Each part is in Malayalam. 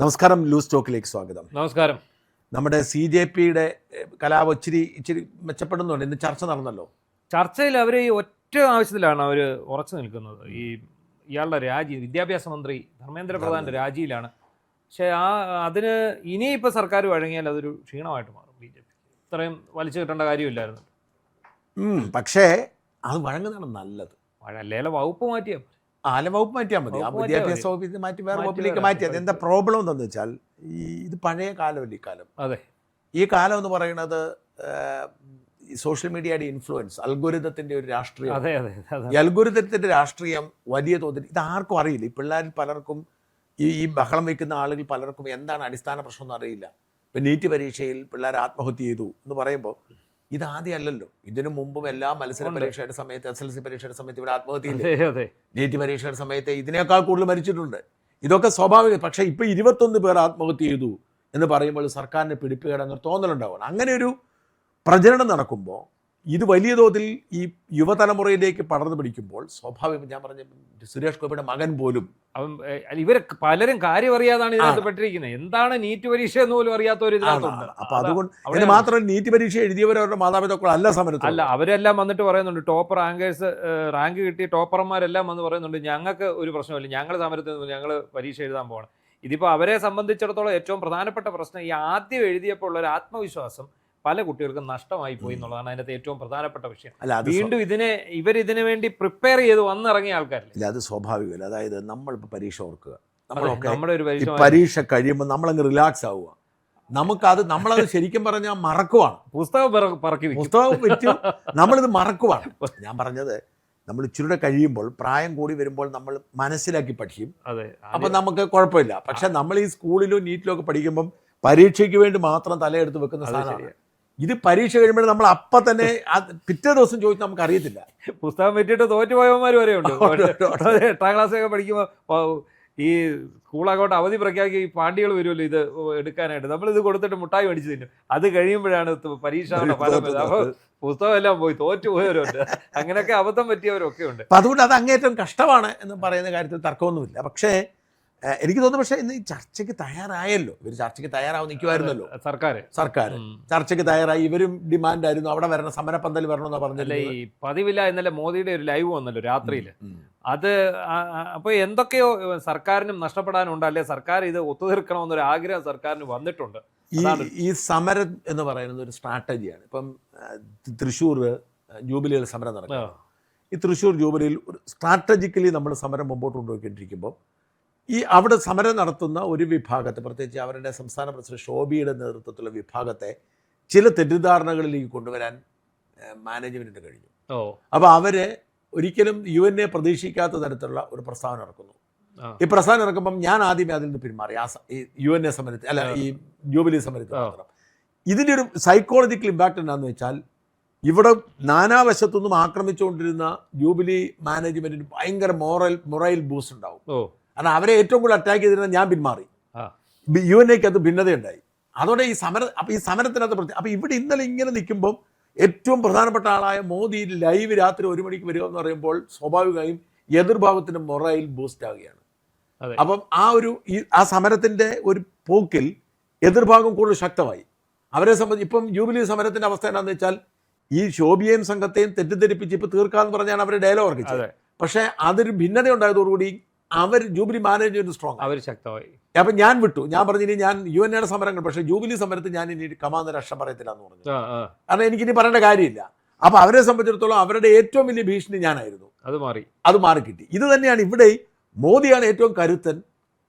നമസ്കാരം. ലൂസ് ടോക്കിലേക്ക് സ്വാഗതം. നമസ്കാരം. നമ്മുടെ CJPയുടെ കലാപം ഇച്ചിരി മെച്ചപ്പെടുന്നുണ്ട്. ഇന്ന് ചർച്ച നടന്നല്ലോ. ചർച്ചയിൽ അവർ ഈ ഒറ്റ ആവശ്യത്തിലാണ് അവർ ഉറച്ചു നിൽക്കുന്നത്. ഇയാളുടെ രാജി, വിദ്യാഭ്യാസ മന്ത്രി ധർമ്മേന്ദ്ര പ്രധാന്റെ രാജിയിലാണ്. പക്ഷേ അതിന് ഇനിയിപ്പോൾ സർക്കാർ വഴങ്ങിയാൽ അതൊരു ക്ഷീണമായിട്ട് മാറും. BJP ഇത്രയും വലിച്ചു കിട്ടേണ്ട കാര്യമില്ലായിരുന്നു. പക്ഷേ അത് വഴങ്ങുന്നതാണ് നല്ലത്. ലേല വകുപ്പ് മാറ്റിയാൽ വകുപ്പ് മാറ്റിയാൽ മതി. ആ വിദ്യാഭ്യാസ വകുപ്പ് മാറ്റി വേറെ വകുപ്പിലേക്ക് മാറ്റിയത്. എന്താ പ്രോബ്ലം എന്താണെന്ന് വെച്ചാൽ ഇത് പഴയ കാലമല്ല. ഈ കാലം, അതെ, ഈ കാലം എന്ന് പറയുന്നത് സോഷ്യൽ മീഡിയയുടെ ഇൻഫ്ലുവൻസ്, അൽഗോരിതത്തിൻ്റെ ഒരു രാഷ്ട്രീയം. ഈ അൽഗോരിതത്തിൻ്റെ രാഷ്ട്രീയം വലിയ തോതിൽ ഇത് ആർക്കും അറിയില്ല. ഈ പിള്ളേരിൽ പലർക്കും, ഈ ബഹളം വയ്ക്കുന്ന ആളുകൾ പലർക്കും എന്താണ് അടിസ്ഥാന പ്രശ്നം എന്ന് അറിയില്ല. ഇപ്പം നീറ്റ് പരീക്ഷയിൽ പിള്ളേർ ആത്മഹത്യ ചെയ്തു എന്ന് പറയുമ്പോൾ ഇതാദ്യമല്ലല്ലോ. ഇതിനു മുമ്പും എല്ലാ മത്സര പരീക്ഷയുടെ സമയത്ത്, SLC പരീക്ഷയുടെ സമയത്ത് ഇവിടെ ആത്മഹത്യയില്ല. നീറ്റ് പരീക്ഷയുടെ സമയത്ത് ഇതിനേക്കാൾ കൂടുതൽ മരിച്ചിട്ടുണ്ട്. ഇതൊക്കെ സ്വാഭാവികം. പക്ഷേ ഇപ്പം 21 പേർ ആത്മഹത്യ ചെയ്തു എന്ന് പറയുമ്പോൾ സർക്കാരിന് പിടിപ്പുകേടെന്ന് തോന്നലുണ്ടാവണം. അങ്ങനെ ഒരു പ്രചരണം നടക്കുമ്പോൾ ഇത് വലിയ തോതിൽ ഈ യുവതലമുറയിലേക്ക് പടർന്നു പിടിക്കുമ്പോൾ സ്വാഭാവികം, ഞാൻ പറഞ്ഞ സുരേഷ് ഗോപിയുടെ മകൻ പോലും, ഇവർ പലരും കാര്യം അറിയാതാണ് ഇതിനകത്ത് പെട്ടിരിക്കുന്നത്. എന്താണ് നീറ്റ് പരീക്ഷ എന്ന് പോലും അറിയാത്തവർ ഇതിനകത്തുണ്ട്. അപ്പൊ അതുകൊണ്ട് അതിന് മാത്രം നീറ്റ് പരീക്ഷ എഴുതിയവരവരുടെ മാതാപിതാക്കൾ അല്ല സമരത്തിൽ. അല്ല, അവരെല്ലാം വന്നിട്ട് പറയുന്നുണ്ട്. ടോപ്പർ റാങ്ക് കിട്ടിയ ടോപ്പർമാരെല്ലാം വന്ന് പറയുന്നുണ്ട്, ഞങ്ങൾക്ക് ഒരു പ്രശ്നമില്ല, ഞങ്ങൾ സമരത്തിൽ ഞങ്ങൾ പരീക്ഷ എഴുതാൻ പോകണം. ഇതിപ്പോൾ അവരെ സംബന്ധിച്ചിടത്തോളം ഏറ്റവും പ്രധാനപ്പെട്ട പ്രശ്നം ഈ ആദ്യം എഴുതിയപ്പോൾ ഉള്ള ഒരു ആത്മവിശ്വാസം പല കുട്ടികൾക്കും നഷ്ടമായി പോയി എന്നുള്ളതാണ് അതിനകത്ത് ഏറ്റവും പ്രധാനപ്പെട്ട വിഷയം. വീണ്ടും ഇവരിതിനു വേണ്ടി പ്രിപ്പയർ ചെയ്ത് വന്നിറങ്ങിയ ആൾക്കാരില്ല. ഇല്ല, അത് സ്വാഭാവികമല്ല. അതായത് നമ്മളിപ്പോൾ പരീക്ഷ ഓർക്കുക, നമ്മളൊക്കെ പരീക്ഷ കഴിയുമ്പോൾ നമ്മളങ്ങ് റിലാക്സ് ആവുക. നമ്മളത് ശരിക്കും പറഞ്ഞാൽ മറക്കുവാണ്. പുസ്തകം വെച്ച് നമ്മളിത് മറക്കുവാണ്. ഞാൻ പറഞ്ഞത്, നമ്മൾ ഇച്ചിരിയുടെ കഴിയുമ്പോൾ, പ്രായം കൂടി വരുമ്പോൾ നമ്മൾ മനസ്സിലാക്കി പഠിക്കും. അപ്പം നമുക്ക് കുഴപ്പമില്ല. പക്ഷെ നമ്മൾ ഈ സ്കൂളിലും നീറ്റിലും ഒക്കെ പഠിക്കുമ്പം പരീക്ഷയ്ക്ക് വേണ്ടി മാത്രം തലയെടുത്ത് വെക്കുന്ന സാധനമാണ്. ഇത് പരീക്ഷ കഴിയുമ്പോൾ നമ്മൾ അപ്പം തന്നെ പിറ്റേ ദിവസം ചോദിച്ചാൽ നമുക്ക് അറിയത്തില്ല. പുസ്തകം വെച്ചിട്ട് തോറ്റുപോയവന്മാർ വരെ ഉണ്ട്. 8ാം ക്ലാസ്സൊക്കെ പഠിക്കുമ്പോൾ ഈ സ്കൂളാകോട്ട് അവധി പ്രഖ്യാപിക്കുക, ഈ പാണ്ടികൾ വരുമല്ലോ ഇത് എടുക്കാനായിട്ട്. നമ്മളിത് കൊടുത്തിട്ട് മുട്ടായി മേടിച്ച് തിന്നും. അത് കഴിയുമ്പോഴാണ് പരീക്ഷയുടെ ഫലം. അപ്പോൾ പുസ്തകം എല്ലാം പോയി തോറ്റുപോയവരുണ്ട്. അങ്ങനെയൊക്കെ അബദ്ധം പറ്റിയവരൊക്കെ ഉണ്ട്. അപ്പം അതുകൊണ്ട് അത് അങ്ങേറ്റം കഷ്ടമാണ് എന്ന് പറയുന്ന കാര്യത്തിൽ തർക്കമൊന്നുമില്ല. പക്ഷേ എനിക്ക് തോന്നുന്നു, പക്ഷേ ഇന്ന് ഈ ചർച്ചയ്ക്ക് തയ്യാറായല്ലോ. ഇവർ ചർച്ചയ്ക്ക് തയ്യാറാവും നിൽക്കുമായിരുന്നല്ലോ. സർക്കാർ ചർച്ചയ്ക്ക് തയ്യാറായി. ഇവരും ഡിമാൻഡായിരുന്നു, അവിടെ വരണം, സമരപ്പന്തൽ വരണമെന്ന് പറഞ്ഞല്ലേ. ഈ പതിവില്ല ഇന്നലെ മോദിയുടെ ഒരു ലൈവ് വന്നല്ലോ രാത്രിയിൽ. അത് അപ്പോൾ എന്തൊക്കെയോ സർക്കാരിനും നഷ്ടപ്പെടാനുണ്ട്, അല്ലെ സർക്കാർ ഇത് ഒത്തുതീർക്കണമെന്നൊരു ആഗ്രഹം സർക്കാരിന് വന്നിട്ടുണ്ട്. ഈ സമരം എന്ന് പറയുന്നത് ഒരു സ്ട്രാറ്റജിയാണ്. ഇപ്പം തൃശ്ശൂർ ജൂബിലിയിൽ സമരം നടക്കും. ഈ തൃശ്ശൂർ ജൂബിലിയിൽ ഒരു സ്ട്രാറ്റജിക്കലി നമ്മൾ സമരം മുമ്പോട്ട് കൊണ്ടുപോയിക്കൊണ്ടിരിക്കുമ്പോൾ അവിടെ സമരം നടത്തുന്ന ഒരു വിഭാഗത്തെ, പ്രത്യേകിച്ച് അവരുടെ സംസ്ഥാന പ്രസിഡന്റ് ശോഭിയുടെ നേതൃത്വത്തിലുള്ള വിഭാഗത്തെ ചില തെറ്റിദ്ധാരണകളിലേക്ക് കൊണ്ടുവരാൻ മാനേജ്മെന്റിന് കഴിഞ്ഞു. അപ്പോൾ അവര് ഒരിക്കലും UN പ്രതീക്ഷിക്കാത്ത തരത്തിലുള്ള ഒരു പ്രസ്താവന ഇറക്കുന്നു. ഈ പ്രസ്താവന ഇറക്കുമ്പം ഞാൻ ആദ്യമേ അതിൽ നിന്ന് പിന്മാറി. ഈ UN സമരത്തിൽ, അല്ല, ഈ ജൂബിലി സമരത്തിൽ മാത്രം. ഇതിൻ്റെ ഒരു സൈക്കോളജിക്കൽ ഇമ്പാക്റ്റ് എന്താണെന്ന് വെച്ചാൽ, ഇവിടെ നാനാവശത്തുനിന്നും ആക്രമിച്ചുകൊണ്ടിരുന്ന ജൂബിലി മാനേജ്മെന്റിന് ഭയങ്കര മൊറൈൽ ബൂസ്റ്റ് ഉണ്ടാവും. കാരണം അവരെ ഏറ്റവും കൂടുതൽ അറ്റാക്ക് ചെയ്തിരുന്ന ഞാൻ പിന്മാറി. UN-ക്ക് അത് ഭിന്നതയുണ്ടായി. അതോടെ ഈ സമരത്തിനകത്ത് അപ്പോൾ ഇവിടെ ഇന്നലെ ഇങ്ങനെ നിൽക്കുമ്പം ഏറ്റവും പ്രധാനപ്പെട്ട ആളായ മോദി ലൈവ് രാത്രി 1 മണിക്ക് വരിക എന്ന് പറയുമ്പോൾ സ്വാഭാവികമായും എതിർഭാഗത്തിന് മൊറൈൽ ബൂസ്റ്റ് ആവുകയാണ്. അപ്പം ആ സമരത്തിൻ്റെ ഒരു പോക്കിൽ എതിർഭാഗം കൂടുതൽ ശക്തമായി. അവരെ സംബന്ധിച്ച് ഇപ്പം ജൂബിലി സമരത്തിൻ്റെ അവസ്ഥ എന്താണെന്ന് വെച്ചാൽ, ഈ ശോഭിയെയും സംഘത്തെയും തെറ്റിദ്ധരിപ്പിച്ച് ഇപ്പോൾ തീർക്കാമെന്ന് പറഞ്ഞാണ് അവർ ഡയലോഗ് ഇറക്കിച്ചത്. പക്ഷേ അതൊരു ഭിന്നത ഉണ്ടായതോടുകൂടി അവർ ജൂബിലി മാനേജ്മെന്റ് സ്ട്രോങ്, അവർ ശക്തമായി. അപ്പം ഞാൻ വിട്ടു. ഞാൻ പറഞ്ഞു, ഇനി ഞാൻ UN-യുടെ സമരങ്ങൾ, പക്ഷേ ജൂബിലി സമരത്തിൽ ഞാൻ ഇനി കമാന്ന് രക്ഷ പറയത്തില്ല എന്ന് പറഞ്ഞു. കാരണം എനിക്കിനി പറയേണ്ട കാര്യമില്ല. അപ്പം അവരെ സംബന്ധിച്ചിടത്തോളം അവരുടെ ഏറ്റവും വലിയ ഭീഷണി ഞാനായിരുന്നു. അത് മാറിക്കിട്ടി. ഇത് തന്നെയാണ് ഇവിടെ. മോദിയാണ് ഏറ്റവും കരുത്തൻ.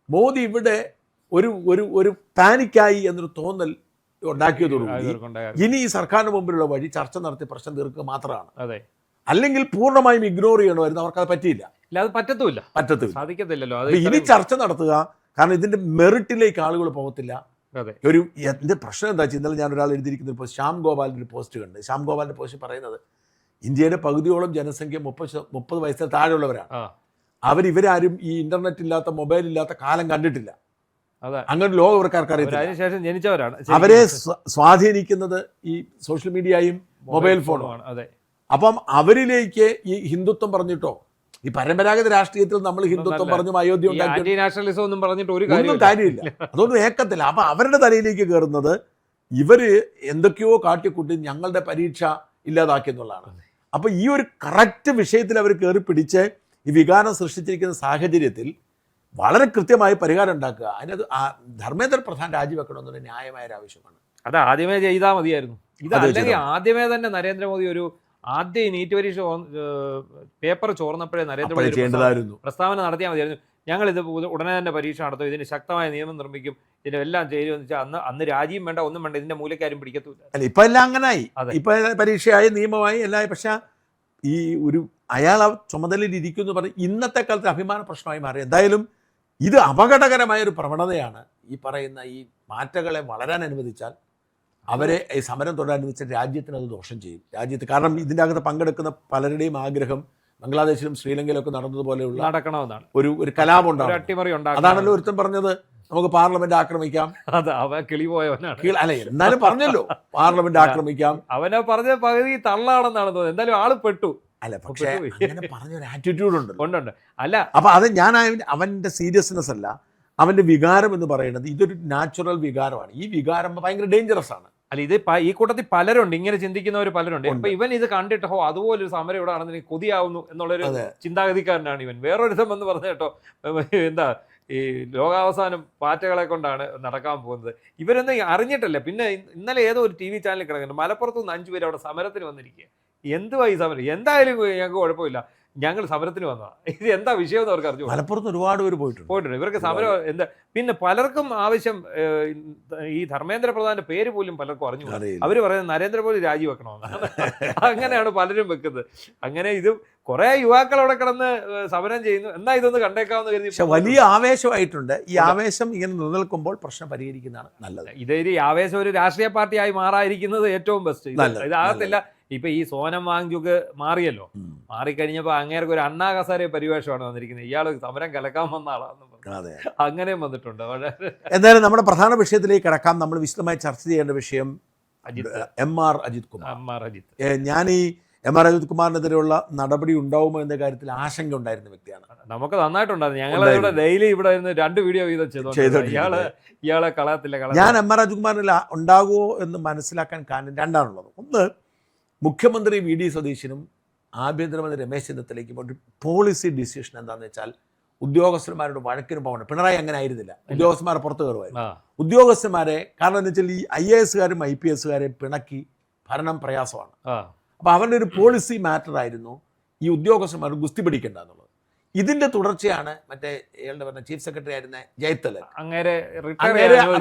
മോദി ഇവിടെ ഒരു പാനിക്കായി എന്നൊരു തോന്നൽ ഉണ്ടാക്കിയതോടുകൂടി ഇനി ഈ സർക്കാരിന് മുമ്പിലുള്ള വഴി ചർച്ച നടത്തി പ്രശ്നം തീർക്കുക മാത്രമാണ്. അല്ലെങ്കിൽ പൂർണ്ണമായും ഇഗ്നോർ ചെയ്യണമായിരുന്നു. അവർക്കത് പറ്റിയില്ല. അത് പറ്റത്തില്ല, സാധിക്കത്തില്ലല്ലോ. ഇനി ചർച്ച നടത്തുക. കാരണം ഇതിന്റെ മെറിറ്റിലേക്ക് ആളുകൾ പോകത്തില്ല. ഇതിന്റെ പ്രശ്നം എന്താ വെച്ചാൽ, ഇന്നലെ ഞാൻ ഒരാൾ എഴുതിയിരിക്കുന്ന ഇപ്പോൾ ശ്യാം ഗോപാലിന്റെ ഒരു പോസ്റ്റ് കണ്ട്. ശ്യാം ഗോപാലിന്റെ പോസ്റ്റ് പറയുന്നത്, ഇന്ത്യയുടെ പകുതിയോളം ജനസംഖ്യ 30 വയസ്സിന് താഴെയുള്ളവരാണ്. ഇവരാരും ഈ ഇന്റർനെറ്റ് ഇല്ലാത്ത, മൊബൈൽ ഇല്ലാത്ത കാലം കണ്ടിട്ടില്ല. അങ്ങനെ ലോകവർക്കാർക്ക് അറിയത്തില്ല. അവരെ സ്വാധീനിക്കുന്നത് ഈ സോഷ്യൽ മീഡിയയും മൊബൈൽ ഫോണുമാണ്. അപ്പം അവരിലേക്ക് ഈ ഹിന്ദുത്വം പറഞ്ഞിട്ടോ, ഈ പരമ്പരാഗത രാഷ്ട്രീയത്തിൽ നമ്മൾ ഹിന്ദുത്വം പറഞ്ഞു അയോധ്യ ഉണ്ടാക്കി ആന്റി നാഷണലിസം ഒന്നും പറഞ്ഞിട്ട് ഒരു ഒന്നും കാര്യമില്ല, അതൊന്നും ഏക്കത്തില്ല. അപ്പൊ അവരുടെ തലയിലേക്ക് കയറുന്നത് ഇവര് എന്തൊക്കെയോ കാട്ടിക്കൂട്ടി ഞങ്ങളുടെ പരീക്ഷ ഇല്ലാതാക്കി എന്നുള്ളതാണ്. അപ്പൊ ഈ ഒരു കറക്റ്റ് വിഷയത്തിൽ അവർ കയറി പിടിച്ച് ഈ വികാരം സൃഷ്ടിച്ചിരിക്കുന്ന സാഹചര്യത്തിൽ വളരെ കൃത്യമായി പരിഹാരം ഉണ്ടാക്കുക. അതിനകത്ത് ധർമ്മേന്ദ്ര പ്രധാൻ രാജിവെക്കണമെന്നുള്ള ന്യായമായ ഒരു ആവശ്യമാണ്. അത് ആദ്യമേ ചെയ്താൽ മതിയായിരുന്നു. ഇത് അല്ലെങ്കിൽ ആദ്യമേ തന്നെ നരേന്ദ്രമോദി ആദ്യം ഈ നീറ്റ് പരീക്ഷ പേപ്പർ ചോർന്നപ്പോഴേ നരേന്ദ്രമോദി ചെയ്യേണ്ടതായിരുന്നു, പ്രസ്താവന നടത്തിയാൽ മതിയായിരുന്നു. ഞങ്ങളിത് ഉടനെ തന്നെ പരീക്ഷ നടത്തും, ഇതിന് ശക്തമായ നിയമം നിർമ്മിക്കും, ഇതിന്റെ എല്ലാം ചെയ്യുമെന്ന് വെച്ചാൽ അന്ന് രാജിയും വേണ്ട, ഒന്നും വേണ്ട, ഇതിന്റെ മൂലക്കാരും പിടിക്കത്തില്ല. അല്ല ഇപ്പൊ എല്ലാം അങ്ങനായി, ഇപ്പൊ പരീക്ഷയായി നിയമമായി എല്ലാം. പക്ഷെ ഈ ഒരു അയാൾ ആ ചുമതലയിൽ ഇരിക്കുമെന്ന് പറഞ്ഞ് ഇന്നത്തെ കാലത്ത് അഭിമാന പ്രശ്നമായി മാറി. എന്തായാലും ഇത് അപകടകരമായ ഒരു പ്രവണതയാണ്. ഈ പറയുന്ന ഈ മാറ്റങ്ങളെ വളരാൻ അനുവദിച്ചാൽ, അവരെ ഈ സമരം തുടരാൻ അനുവദിച്ചാൽ രാജ്യത്തിന് അത് ദോഷം ചെയ്യും. കാരണം ഇതിൻ്റെ അകത്ത് പങ്കെടുക്കുന്ന പലരുടെയും ആഗ്രഹം ബംഗ്ലാദേശിലും ശ്രീലങ്കയിലൊക്കെ നടന്നതുപോലെയുള്ള നടക്കണമെന്നാണ്, ഒരു കലാപം ഉണ്ടാവും, അട്ടിമറി ഉണ്ടാകും. അതാണല്ലോ ഒരുത്തൻ പറഞ്ഞത് നമുക്ക് പാർലമെന്റ് ആക്രമിക്കാം. കിളി പോയവനാണ്. അല്ല എന്നാലും പറഞ്ഞല്ലോ പാർലമെന്റ് ആക്രമിക്കാം. അവനെ പറഞ്ഞ പകുതി തള്ളാണെന്നാണ് തോന്നുന്നത്. എന്തായാലും ആള് പെട്ടു. അല്ല പക്ഷേ അങ്ങനെ പറഞ്ഞൊരു ആറ്റിറ്റ്യൂഡ് ഉണ്ട്. അല്ല അപ്പൊ അത് ഞാൻ അവന്റെ സീരിയസ്നെസ് അല്ല, അവന്റെ വികാരം എന്ന് പറയുന്നത് ഇതൊരു നാച്ചുറൽ വികാരമാണ്. ഈ വികാരം ഭയങ്കര ഡേഞ്ചറസ് ആണ്. അല്ല ഇത് ഈ കൂട്ടത്തിൽ പലരുണ്ട്, ഇങ്ങനെ ചിന്തിക്കുന്നവർ പലരുണ്ട്. അപ്പൊ ഇവൻ ഇത് കണ്ടിട്ട് അതുപോലൊരു സമരം ഇവിടെ ആണെന്ന് കൊതിയാവുന്നു എന്നുള്ളൊരു ചിന്താഗതിക്കാരനാണ് ഇവൻ. വേറൊരുത്തം എന്ന് പറഞ്ഞ കേട്ടോ, എന്താ ഈ ലോകാവസാനം പാറ്റകളെ കൊണ്ടാണ് നടക്കാൻ പോകുന്നത്. ഇവരൊന്നും അറിഞ്ഞിട്ടല്ല. പിന്നെ ഇന്നലെ ഏതോ ഒരു TV ചാനലിൽ കിടക്കുന്നുണ്ട്, മലപ്പുറത്തു നിന്ന് 5 പേര് അവിടെ സമരത്തിന് വന്നിരിക്കുക. എന്തുവാ ഈ സമരം? എന്തായാലും ഞങ്ങൾക്ക് കുഴപ്പമില്ല, ഞങ്ങൾ സമരത്തിന് വന്നതാണ്. ഇത് എന്താ വിഷയം എന്ന് അവർക്ക് അറിഞ്ഞു. മലപ്പുറത്ത് ഒരുപാട് പേര് പോയിട്ടുണ്ട്. ഇവർക്ക് സമരം എന്താ? പിന്നെ പലർക്കും ആവശ്യം ഈ ധർമ്മേന്ദ്ര പ്രധാന്റെ പേര് പോലും പലർക്കും അറിഞ്ഞു. അവര് പറയുന്നത് നരേന്ദ്രമോദി രാജിവെക്കണമെന്നാണ്. അങ്ങനെയാണ് പലരും വെക്കുന്നത്. അങ്ങനെ ഇത് കുറെ യുവാക്കൾ അവിടെ കിടന്ന് സമരം ചെയ്യുന്നു. എന്നാ ഇതൊന്ന് കണ്ടേക്കാമെന്ന് കരുതി. പക്ഷെ വലിയ ആവേശമായിട്ടുണ്ട്. ഈ ആവേശം ഇങ്ങനെ നിലനിൽക്കുമ്പോൾ പ്രശ്നം പരിഹരിക്കുന്നതാണ് നല്ലത്. ഇതൊരു ആവേശം ഒരു രാഷ്ട്രീയ പാർട്ടിയായി മാറാതിരിക്കുന്നത് ഏറ്റവും ബെസ്റ്റ്. ഇതാകത്തില്ല. ഇപ്പൊ ഈ സോനം വാങ്ചുക് മാറിയല്ലോ, മാറിക്കഴിഞ്ഞപ്പോ അങ്ങേർക്ക് ഒരു അണ്ണാ കസാര പരിവേഷമാണ് വന്നിരിക്കുന്നത്. ഇയാൾ സമരം കലക്കാൻ വന്ന ആളാന്ന് പറഞ്ഞു. അങ്ങനെയും വന്നിട്ടുണ്ട്. എന്തായാലും നമ്മുടെ പ്രധാന വിഷയത്തിലേക്ക് കിടക്കാം. നമ്മൾ വിശദമായി ചർച്ച ചെയ്യേണ്ട വിഷയം MR അജിത് കുമാർ. ഞാൻ ഈ MR അജിത് കുമാറിനെതിരെയുള്ള നടപടി ഉണ്ടാവുമോ എന്ന കാര്യത്തിൽ ആശങ്ക ഉണ്ടായിരുന്ന വ്യക്തിയാണ്. നമുക്ക് നന്നായിട്ടുണ്ടായിരുന്നു. ഞങ്ങൾ ഡെയിലി ഇവിടെ 2 വീഡിയോ ചെയ്തു. ഇയാളെ കളയത്തില്ല. ഞാൻ MR അജിത് കുമാറിൽ ഉണ്ടാകുമോ എന്ന് മനസ്സിലാക്കാൻ കാരണം രണ്ടാണുള്ളത്. ഒന്ന്, മുഖ്യമന്ത്രി VD സതീശനും ആഭ്യന്തരമന്ത്രി രമേശ് ചെന്നിത്തലയ്ക്കും ഒരു പോളിസി ഡിസിഷൻ എന്താണെന്ന് വെച്ചാൽ ഉദ്യോഗസ്ഥന്മാരുടെ വഴക്കിന് പോകണം. പിണറായി അങ്ങനെ ആയിരുന്നില്ല, ഉദ്യോഗസ്ഥന്മാരെ പുറത്തു കയറുമായിരുന്നു. ഉദ്യോഗസ്ഥന്മാരെ കാരണം എന്ന് വെച്ചാൽ ഈ IAS-കാരും IPS-കാരെയും പിണക്കി ഭരണം പ്രയാസമാണ്. അപ്പോൾ അവരുടെ ഒരു പോളിസി മാറ്റർ ആയിരുന്നു ഈ ഉദ്യോഗസ്ഥന്മാർ ഗുസ്തി പിടിക്കേണ്ട എന്നുള്ളത്. ഇതിന്റെ തുടർച്ചയാണ് മറ്റേ ഇയാളുടെ പറഞ്ഞ ചീഫ് സെക്രട്ടറി ആയിരുന്ന ജയത്തലൻ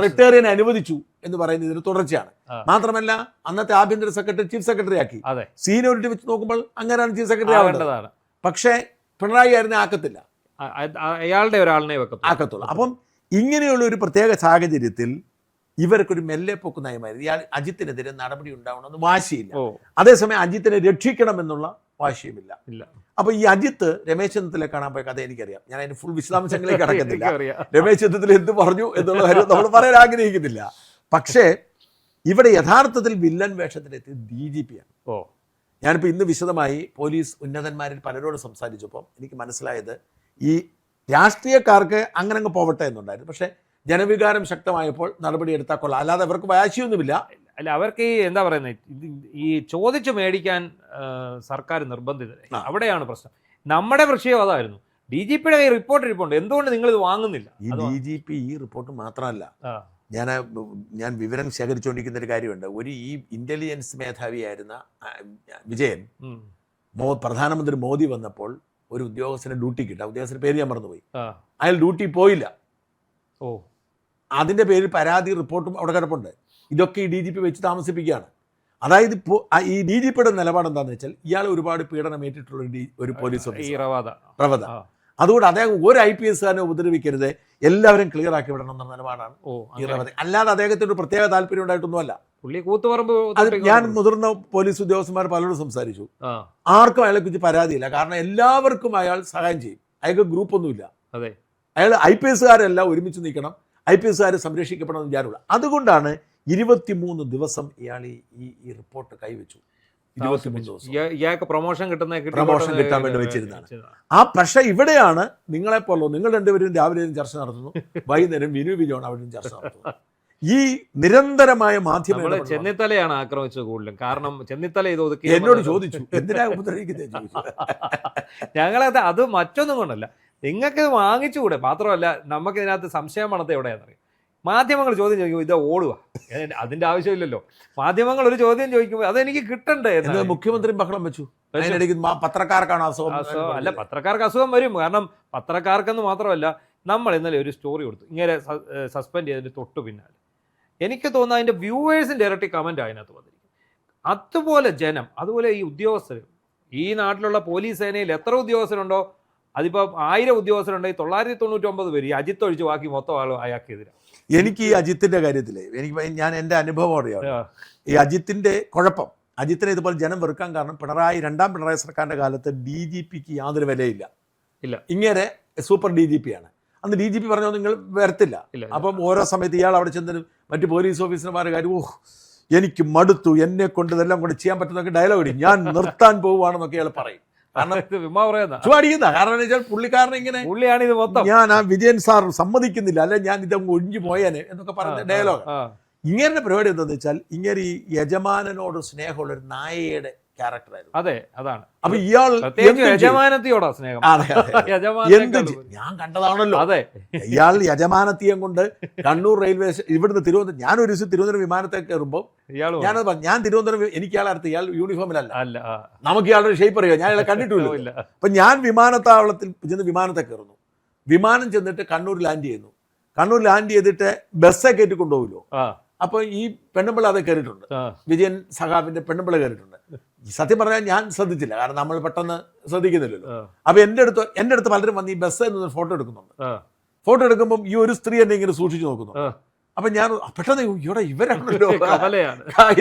റിട്ടയർ ചെയ്യാൻ അനുവദിച്ചു എന്ന് പറയുന്നത് ഇതിന്റെ തുടർച്ചയാണ്. മാത്രമല്ല അന്നത്തെ ആഭ്യന്തര സെക്രട്ടറി ചീഫ് സെക്രട്ടറി ആക്കി. സീനിയോറിറ്റി വെച്ച് നോക്കുമ്പോൾ അങ്ങനെയാണ് ചീഫ് സെക്രട്ടറി ആവേണ്ടതാണ്. പക്ഷേ പിണറായി ആയിരുന്നെ ആക്കത്തില്ല, അയാളുടെ ഒരാളിനെ ആക്കത്തുള്ളൂ. അപ്പം ഇങ്ങനെയുള്ള ഒരു പ്രത്യേക സാഹചര്യത്തിൽ ഇവർക്കൊരു മെല്ലെ പൊക്ക് നയമായിരുന്നു. ഇയാൾ അജിത്തിനെതിരെ നടപടി ഉണ്ടാവണമെന്ന് വാശിയില്ല, അതേസമയം അജിത്തിനെ രക്ഷിക്കണമെന്നുള്ള വാശിയുമില്ല. അപ്പൊ ഈ അജിത്ത് രമേശ് ചെന്നിത്തല കാണാൻ പോയ കഥ എനിക്കറിയാം. ഞാൻ അതിന്റെ ഫുൾ വിശദാംശങ്ങളിലേക്ക് കടക്കുന്നില്ല. രമേശ് ചെന്നിത്തല എന്ത് പറഞ്ഞു എന്നുള്ള കാര്യം നമ്മൾ പറയാൻ ആഗ്രഹിക്കുന്നില്ല. പക്ഷേ ഇവിടെ യഥാർത്ഥത്തിൽ വില്ലൻ വേഷത്തിലെത്തി DGP ആണ്. ഞാനിപ്പോൾ ഇന്ന് വിശദമായി പോലീസ് ഉന്നതന്മാരിൽ പലരോട് സംസാരിച്ചപ്പോൾ എനിക്ക് മനസ്സിലായത് ഈ രാഷ്ട്രീയക്കാർക്ക് അങ്ങനെ അങ്ങ് പോവട്ടെ എന്നുണ്ടായിരുന്നു. പക്ഷേ ജനവികാരം ശക്തമായപ്പോൾ നടപടി എടുത്താൽ കൊള്ളാം, അല്ലാതെ അവർക്ക് വാശിയൊന്നുമില്ല. അല്ല അവർക്ക് ഈ എന്താ പറയുന്നത്, ഈ ചോദിച്ചു മേടിക്കാൻ സർക്കാർ നിർബന്ധിതരായി. അവിടെയാണ് പ്രശ്നം. നമ്മുടെ വിഷയം അതായിരുന്നു. DGPയുടെ കയ്യിൽ റിപ്പോർട്ട് ഇരിപ്പുണ്ട്, എന്തുകൊണ്ട് നിങ്ങൾ ഇത് വാങ്ങുന്നില്ല? ഈ DGP ഈ റിപ്പോർട്ട് മാത്രമല്ല, ഞാൻ വിവരം ശേഖരിച്ചുകൊണ്ടിരിക്കുന്ന ഒരു കാര്യമുണ്ട്. ഈ ഇന്റലിജൻസ് മേധാവിയായിരുന്ന വിജയൻ പ്രധാനമന്ത്രി മോദി വന്നപ്പോൾ ഒരു ഉദ്യോഗസ്ഥനെ ഡ്യൂട്ടിക്ക് ഇട്ട ഉദ്യോഗസ്ഥന്റെ പേര് ഞാൻ മറന്നുപോയി. അയാൾ ഡ്യൂട്ടി പോയില്ല. അതിന്റെ പേരിൽ പരാതി റിപ്പോർട്ടും അവിടെ കിടപ്പുണ്ട്. ഇതൊക്കെ ഈ DGP വെച്ച് താമസിപ്പിക്കുകയാണ്. അതായത് ഇപ്പോൾ ഈ DGPയുടെ നിലപാട് എന്താണെന്ന് വെച്ചാൽ ഇയാൾ ഒരുപാട് പീഡനമേറ്റിട്ടുള്ള ഒരു പോലീസ് ഓഫീസർ. അതുകൊണ്ട് അദ്ദേഹം ഒരു IPS-കാരനെ ഉപദ്രവിക്കരുത്, എല്ലാവരും ക്ലിയർ ആക്കി വിടണം എന്ന നിലപാടാണ് ഈ റവത. അല്ലാതെ അദ്ദേഹത്തിന് ഒരു പ്രത്യേക താല്പര്യം ഉണ്ടായിട്ടൊന്നുമല്ല. ഞാൻ മുതിർന്ന പോലീസ് ഉദ്യോഗസ്ഥന്മാർ പലരോടും സംസാരിച്ചു, ആർക്കും അയാളെ കുറിച്ച് പരാതിയില്ല. കാരണം എല്ലാവർക്കും അയാൾ സഹായം ചെയ്യും. അയാൾക്ക് ഗ്രൂപ്പൊന്നുമില്ല. അയാൾ IPS-കാരെല്ലാം ഒരുമിച്ച് നിൽക്കണം, IPS-കാരെ സംരക്ഷിക്കപ്പെടണമെന്ന് വിചാരമുള്ള. അതുകൊണ്ടാണ് 23 ദിവസം ഇയാൾ ഈ റിപ്പോർട്ട് കൈവച്ചു. 23 ദിവസം ഇയാൾക്ക് പ്രൊമോഷൻ പ്രൊമോഷൻ കിട്ടാൻ വേണ്ടി വെച്ചിരുന്നതാണ്. പക്ഷേ ഇവിടെയാണ് നിങ്ങളെപ്പോലോ നിങ്ങൾ രണ്ടുപേരും രാവിലെയും ചർച്ച നടത്തുന്നു, വൈകുന്നേരം വിനു വിജയൻ അവിടെയും ചർച്ച നടത്തുന്നു. ഈ നിരന്തരമായ മാധ്യമ ചെന്നിത്തലയാണ് ആക്രമിച്ചത് കൂടുതലും. കാരണം ചെന്നിത്തല ഇത് ഒതുക്കി എന്നോട് ചോദിച്ചു എന്തിനാ ഉപദ്രവിക്കുന്നത് ചോദിച്ചു. ഞങ്ങളത് അത് മറ്റൊന്നും കൊണ്ടല്ല, നിങ്ങൾക്ക് വാങ്ങിച്ചുകൂടെ. മാത്രമല്ല നമുക്ക് ഇതിനകത്ത് സംശയം പണത്തെ എവിടെയാണെന്നറിയാം. മാധ്യമങ്ങൾ ചോദ്യം ചോദിക്കുമ്പോൾ ഇത് ഓടുക, അതിന്റെ ആവശ്യമില്ലല്ലോ. മാധ്യമങ്ങൾ ഒരു ചോദ്യം ചോദിക്കുമ്പോൾ അതെനിക്ക് കിട്ടണ്ടേ എന്ന് മുഖ്യമന്ത്രി ബഹളം വെച്ചു. പത്രക്കാർക്കാണ് അസുഖം. അല്ല, പത്രക്കാർക്ക് അസുഖം വരും. കാരണം പത്രക്കാർക്കെന്ന് മാത്രമല്ല, നമ്മൾ ഇന്നലെ ഒരു സ്റ്റോറി കൊടുത്തു ഇങ്ങനെ സസ്പെൻഡ് ചെയ്തതിന് തൊട്ടു പിന്നാലെ എനിക്ക് തോന്നുന്നു അതിന്റെ വ്യൂവേഴ്സിന്റെ ഇരട്ടി കമന്റ് അതിനകത്ത് വന്നിരിക്കും. അതുപോലെ ജനം, അതുപോലെ ഈ ഉദ്യോഗസ്ഥർ, ഈ നാട്ടിലുള്ള പോലീസ് സേനയിൽ എത്ര ഉദ്യോഗസ്ഥരുണ്ടോ അതിപ്പോൾ 1000 ഉദ്യോഗസ്ഥരുണ്ടെങ്കിൽ 999 പേര് ഈ അജിത്ത് ഒഴിച്ച് ബാക്കി മൊത്തം ആളും അയാൾക്കെതിരാണ്. എനിക്ക് ഈ അജിത്തിന്റെ കാര്യത്തില് ഞാൻ എൻ്റെ അനുഭവം അറിയാം. ഈ അജിത്തിന്റെ കുഴപ്പം, അജിത്തിനെ ഇതുപോലെ ജനം വെറുക്കാൻ കാരണം രണ്ടാം പിണറായി സർക്കാരിന്റെ കാലത്ത് DGPക്ക് യാതൊരു വിലയില്ല. ഇങ്ങനെ സൂപ്പർ DGP ആണ്. അന്ന് DGP പറഞ്ഞോ നിങ്ങൾ വരത്തില്ല. അപ്പം ഓരോ സമയത്ത് ഇയാൾ അവിടെ ചെന്നിട്ട് മറ്റു പോലീസ് ഓഫീസർമാരുടെ കാര്യം, എനിക്ക് മടുത്തു, എന്നെ കൊണ്ട് ഇതെല്ലാം കൊണ്ട് ചെയ്യാൻ പറ്റുന്നൊക്കെ ഡയലോഗ് ഇടും, ഞാൻ നിർത്താൻ പോവുകയാണെന്നൊക്കെ ഇയാൾ പറയും. കാരണം പുള്ളിക്കാരനെ ഇങ്ങനെ ഞാൻ ആ വിജയൻ സാർ സമ്മതിക്കുന്നില്ല, അല്ലെ ഞാൻ ഇതങ്ങ് ഒഴിഞ്ഞു പോയേനെ എന്നൊക്കെ പറഞ്ഞ ഡയലോഗ്. ഇങ്ങനെ പരിപാടി എന്താണെന്ന് വെച്ചാൽ ഇങ്ങനെ ഈ യജമാനനോട് സ്നേഹമുള്ള ഒരു നായയുടെ ക്യാരക്ടറായിരുന്നു. അതെ, അതാണ്. അപ്പൊ ഇയാൾ യജമാനത്തിയോടാ സ്നേഹം. ഞാൻ കണ്ടതാണല്ലോ. അതെ, ഇയാൾ യജമാനത്തിയം കൊണ്ട് കണ്ണൂർ റെയിൽവേ ഇവിടുന്ന് തിരുവനന്തപുരം, ഞാനൊരു ദിവസം തിരുവനന്തപുരം വിമാനത്തെ കയറുമ്പോൾ ഞാൻ തിരുവനന്തപുരം, എനിക്ക് ഇയാളെ അടുത്ത് ഇയാൾ യൂണിഫോമിലല്ല, നമുക്ക് ഇയാളുടെ ഷേപ്പ് അറിയാം, ഞാൻ ഇയാളെ കണ്ടിട്ടില്ല. അപ്പൊ ഞാൻ വിമാനത്താവളത്തിൽ ചെന്ന് വിമാനത്തെ കയറുന്നു, വിമാനം ചെന്നിട്ട് കണ്ണൂർ ലാൻഡ് ചെയ്യുന്നു. കണ്ണൂർ ലാൻഡ് ചെയ്തിട്ട് ബസ്സെ കയറ്റി കൊണ്ടുപോകുമല്ലോ. അപ്പൊ ഈ പെണ്ണുമ്പിള്ള അത് കയറിയിട്ടുണ്ട്, വിജയൻ സഖാവിന്റെ പെണ്ണുമ്പിള്ള കയറിയിട്ടുണ്ട്. സത്യം പറഞ്ഞാൽ ഞാൻ ശ്രദ്ധിച്ചില്ല, കാരണം നമ്മൾ പെട്ടെന്ന് ശ്രദ്ധിക്കുന്നില്ലല്ലോ. അപ്പൊ എൻ്റെ അടുത്ത് പലരും വന്ന് ഈ ബസ്സിൽ നിന്ന് ഫോട്ടോ എടുക്കുന്നുണ്ട്. ഫോട്ടോ എടുക്കുമ്പോൾ ഈ ഒരു സ്ത്രീ എന്നെ ഇങ്ങനെ സൂക്ഷിച്ചു നോക്കുന്നു. അപ്പൊ ഞാൻ പെട്ടെന്ന് ഇവിടെ ഇവരാണല്ലോ,